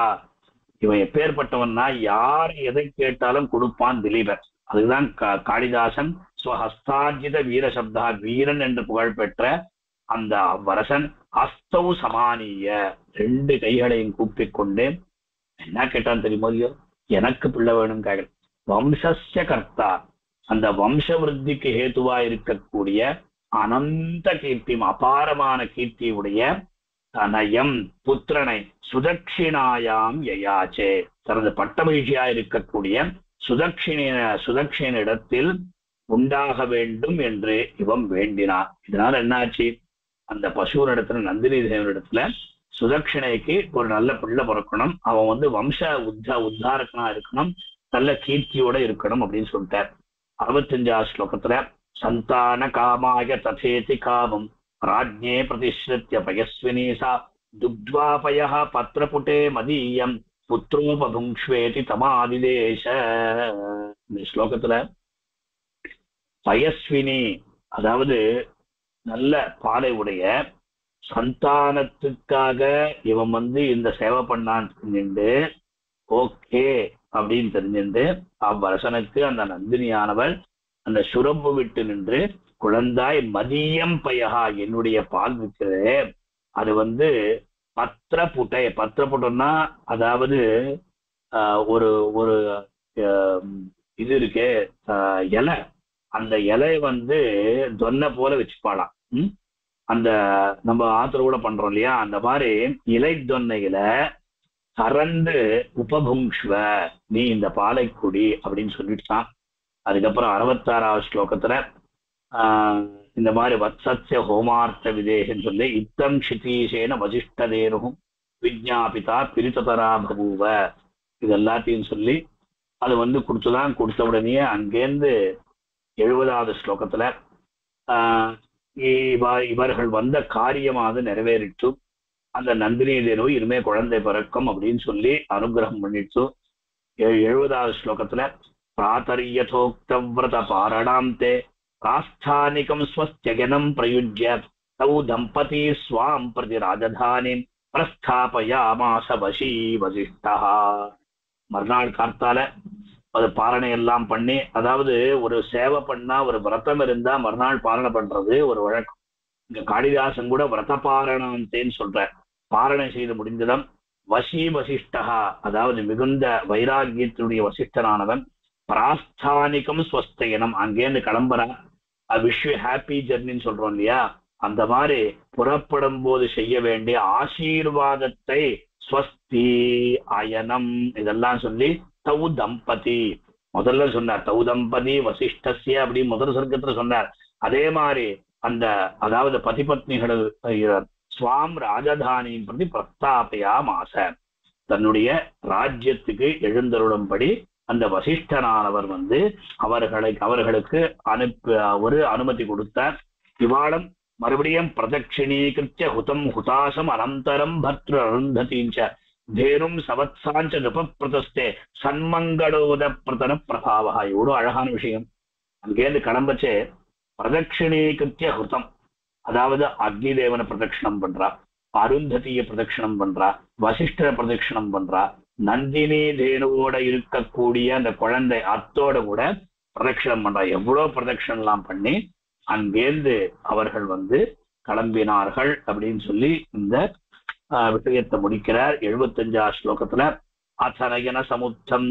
இவன் எப்பேற்பட்டவன்னா யார் எதை கேட்டாலும் கொடுப்பான் திலீபன். அதுதான் காளிதாசன் ஸ்வஹஸ்தார்ஜித வீரசப்தா, வீரன் என்று புகழ்பெற்ற அந்த வரசன். அஸ்தௌ சமானிய, 2 கைகளையும் கூப்பிக்கொண்டு என்ன கேட்டான் தெரியுமோ இல்லையோ, எனக்கு பிள்ளை வேணும் கேட்க. வம்சஸ்ய கர்த்தா, அந்த வம்ச விருத்திக்கு ஹேதுவா இருக்கக்கூடிய அனந்த கீர்த்தி, அபாரமான கீர்த்தியுடைய தனயம் புத்திரனை சுதக்ஷிணாயாம் யயாச்சே, தனது பட்டமகிழ்ச்சியா இருக்கக்கூடிய சுதக்ஷின இடத்தில் உண்டாக வேண்டும் என்று இவன் வேண்டினான். இதனால என்னாச்சு, அந்த பசுவனிடத்துல நந்தினி தேவனிடத்துல சுதக்ஷிணைக்கு ஒரு நல்ல பிள்ளை பிறக்கணும், அவன் வம்ச உத்தாரக்கனா இருக்கணும், நல்ல கீர்த்தியோட இருக்கணும் அப்படின்னு சொல்லிட்டார். 65வது ஸ்லோகத்துல சந்தான காமாய ததேதி காமம் ராஜ்ஞே பிரதிஸ்ருத்ய பயஸ்வினீசா துக்த்வாபய பத்ரபுட்டே மதீயம் புத்ரோபபுங்ஷ்வேதி தமாதிதேச. இந்த ஸ்லோகத்துல பயஸ்வினி, அதாவது நல்ல பாலை உடைய சந்தானத்துக்காக இவன் இந்த சேவை பண்ணான்னு தெரிஞ்சுண்டு, ஓகே அப்படின்னு தெரிஞ்சுண்டு அவ்வரசனுக்கு அந்த நந்தினியானவள் அந்த சுரம்பு விட்டு நின்று, குழந்தாய் மதியம் பயகா, என்னுடைய பால் விற்கிறது, அது பத்திரப்புட்டை. பத்திரப்புட்டம்னா அதாவது ஒரு ஒரு இது இருக்கே இலை, அந்த இலையை தொன்னை போல வச்சுப்பாளாம். அந்த நம்ம ஆத்திர கூட பண்றோம் இல்லையா, அந்த மாதிரி இலை தொன்னையில கறந்து உபபுங்ஷ்வ, நீ இந்த பாலை குடி அப்படின்னு சொல்லிட்டான். அதுக்கப்புறம் 66வது ஸ்லோகத்துல இந்த மாதிரி வத்சத்ய ஹோமார்த்த விதேகன்னு சொல்லி இத்தம் க்ஷிதீஷேன வசிஷ்டதேனும் விஜ்ஞாபிதா பிரித்ததரா பபூவ, இது எல்லாத்தையும் சொல்லி அது கொடுத்துதான். கொடுத்த உடனே அங்கேருந்து 70வது ஸ்லோகத்துல இவர்கள் வந்த காரியமாக நிறைவேறிட்டு அந்த நந்தினி தேனு இனிமே குழந்தை பிறக்கும் அப்படின்னு சொல்லி அனுகிரகம் பண்ணிட்டு 70வது ஸ்லோகத்துல பிராதரியதோக்தவ்ரத பாரணாம் தே ராஸ்தானிகம் ஸ்வஸ்த்யகனம் பிரயுஜ்ய தௌ தம்பதி ஸ்வாம் பிரதி ராஜதானிம் பிரஸ்தாபயாமாச வசி வசிஷ்டா. மறுநாள் கார்த்தால அது பாரணை எல்லாம் பண்ணி, அதாவது ஒரு சேவை பண்ணா, ஒரு விரதம் இருந்தா மறுநாள் பாரணை பண்றது ஒரு வழக்கம். இங்க காளிதாசன் கூட விரத பாரணத்தேன்னு சொல்ற. பாரணை செய்து முடிந்ததும் வசி வசிஷ்டா, அதாவது மிகுந்த வைராகியத்தினுடைய வசிஷ்டனானவன் பிராஸ்தானிகம் ஸ்வஸ்தயனம், அங்கேருந்து கிளம்புறான். விஷ் யூ ஹாப்பி ஜெர்னின்னு சொல்றோம் இல்லையா, அந்த மாதிரி புறப்படும் போது செய்ய வேண்டிய ஆசீர்வாதத்தை ஸ்வஸ்தி அயனம் இதெல்லாம் சொல்லி தௌ தம்பதி முதல்ல சொன்னார். தௌ தம்பதி வசிஷ்டஸ்ய அப்படி முதல் சர்க்கத்துல சொன்னார். அதே மாதிரி அந்த அதாவது பதிபத்னிகள் ஸ்வாம் ராஜதானியின் பிரதி பிரஸ்தாபையா மாச, தன்னுடைய ராஜ்யத்துக்கு எழுந்தருளும்படி அந்த வசிஷ்டனானவர் அவர்களுக்கு ஒரு அனுமதி கொடுத்தார். இவாளம் மறுபடியும் பிரதட்சிணீகிருத்திய ஹுதம் ஹுதாசம் அனந்தரம் பர்த்ரு அருந்ததீஞ்ச தேரும் சவத்சாஞ்ச நிருபப்பிரதஸ்தே சன்மங்களோத பிரதன பிரபாவா. எவ்வளோ அழகான விஷயம். அங்கேருந்து கிளம்பச்சே பிரதட்சிணீகிருத்திய ஹுதம், அதாவது அக்னி தேவனை பிரதட்சிணம் பண்றா, அருந்ததியை பிரதட்சிணம் பண்றா, வசிஷ்டரை பிரதட்சிணம் பண்றா, நந்தினி தேனுவோட இருக்கக்கூடிய அந்த குழந்தை அத்தோட கூட பிரதட்சிணம் பண்றா. எவ்வளவு பிரதட்சிணம் எல்லாம் பண்ணி அங்கேருந்து அவர்கள் கிளம்பினார்கள் அப்படின்னு சொல்லி இந்த விஷயத்தை முடிக்கிறார். 75ஆம் ஸ்லோகத்துல அத்தனயன சமுத்தம்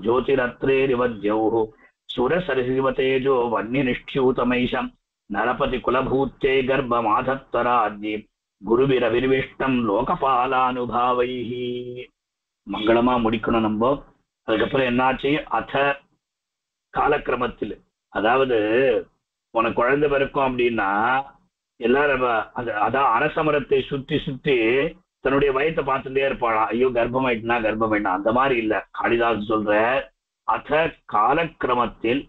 ஜோதிரத்ரேரிவத்யௌஹு சுரசரிசிவதேஜோ வன்னிநிஷ்டியூதமைஷம் நரபதி குலபூத்தே கர்ப்பமாதத்வராஜ்ஞி குருவிரவிர்விஷ்டம் லோகபாலானுபாவைஹி. மங்களமா முடிக்கணும் நம்ம. அதுக்கப்புறம் என்னாச்சு, அத காலக்கிரமத்தில், அதாவது உனக்கு குழந்தை பிறக்கும் அப்படின்னா எல்லாரும் அதான் அரசமரத்தை சுத்தி சுத்தி தன்னுடைய வயத்தை பார்த்துட்டே இருப்பாளாம். ஐயோ கர்ப்பமாயிட்டுனா கர்ப்பமாயிட்டா, அந்த மாதிரி இல்ல. காளிதாஸ் சொல்ற அத காலக்கிரமத்தில்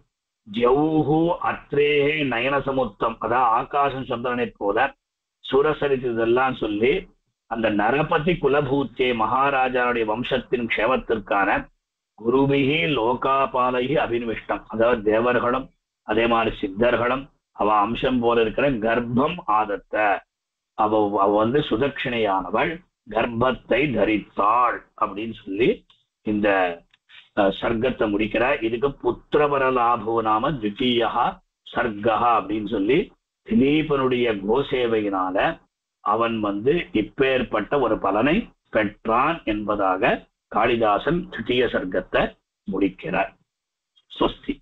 ஜௌஹு அத்ரேஹே நயன சமுத்தம், அதான் ஆகாசம் சந்திரனை போல சுரசரித்து இதெல்லாம் சொல்லி அந்த நரபதி குலபூத்தே மகாராஜாவுடைய வம்சத்தின் க்ஷேமத்திற்கான குருபிகி லோகாபாலகி அபினிவிஷ்டம், அதாவது தேவர்களும் அதே மாதிரி சித்தர்களும் அவ அம்சம் போல இருக்கிற கர்ப்பம் ஆதத்த, அவ சுதட்சிணையானவள் கர்ப்பத்தை தரித்தாள் அப்படின்னு சொல்லி இந்த சர்க்கத்தை முடிக்கிறார். இதுக்கு புத்திரவரலாபோ நாம த்விதீயா சர்க்கா அப்படின்னு சொல்லி திலீபனுடைய கோசேவையினால அவன் இப்பேற்பட்ட ஒரு பலனை பெற்றான் என்பதாக காளிதாசன் தித்திய சர்க்கத்தை முடிக்கிறார். ஸ்வஸ்தி.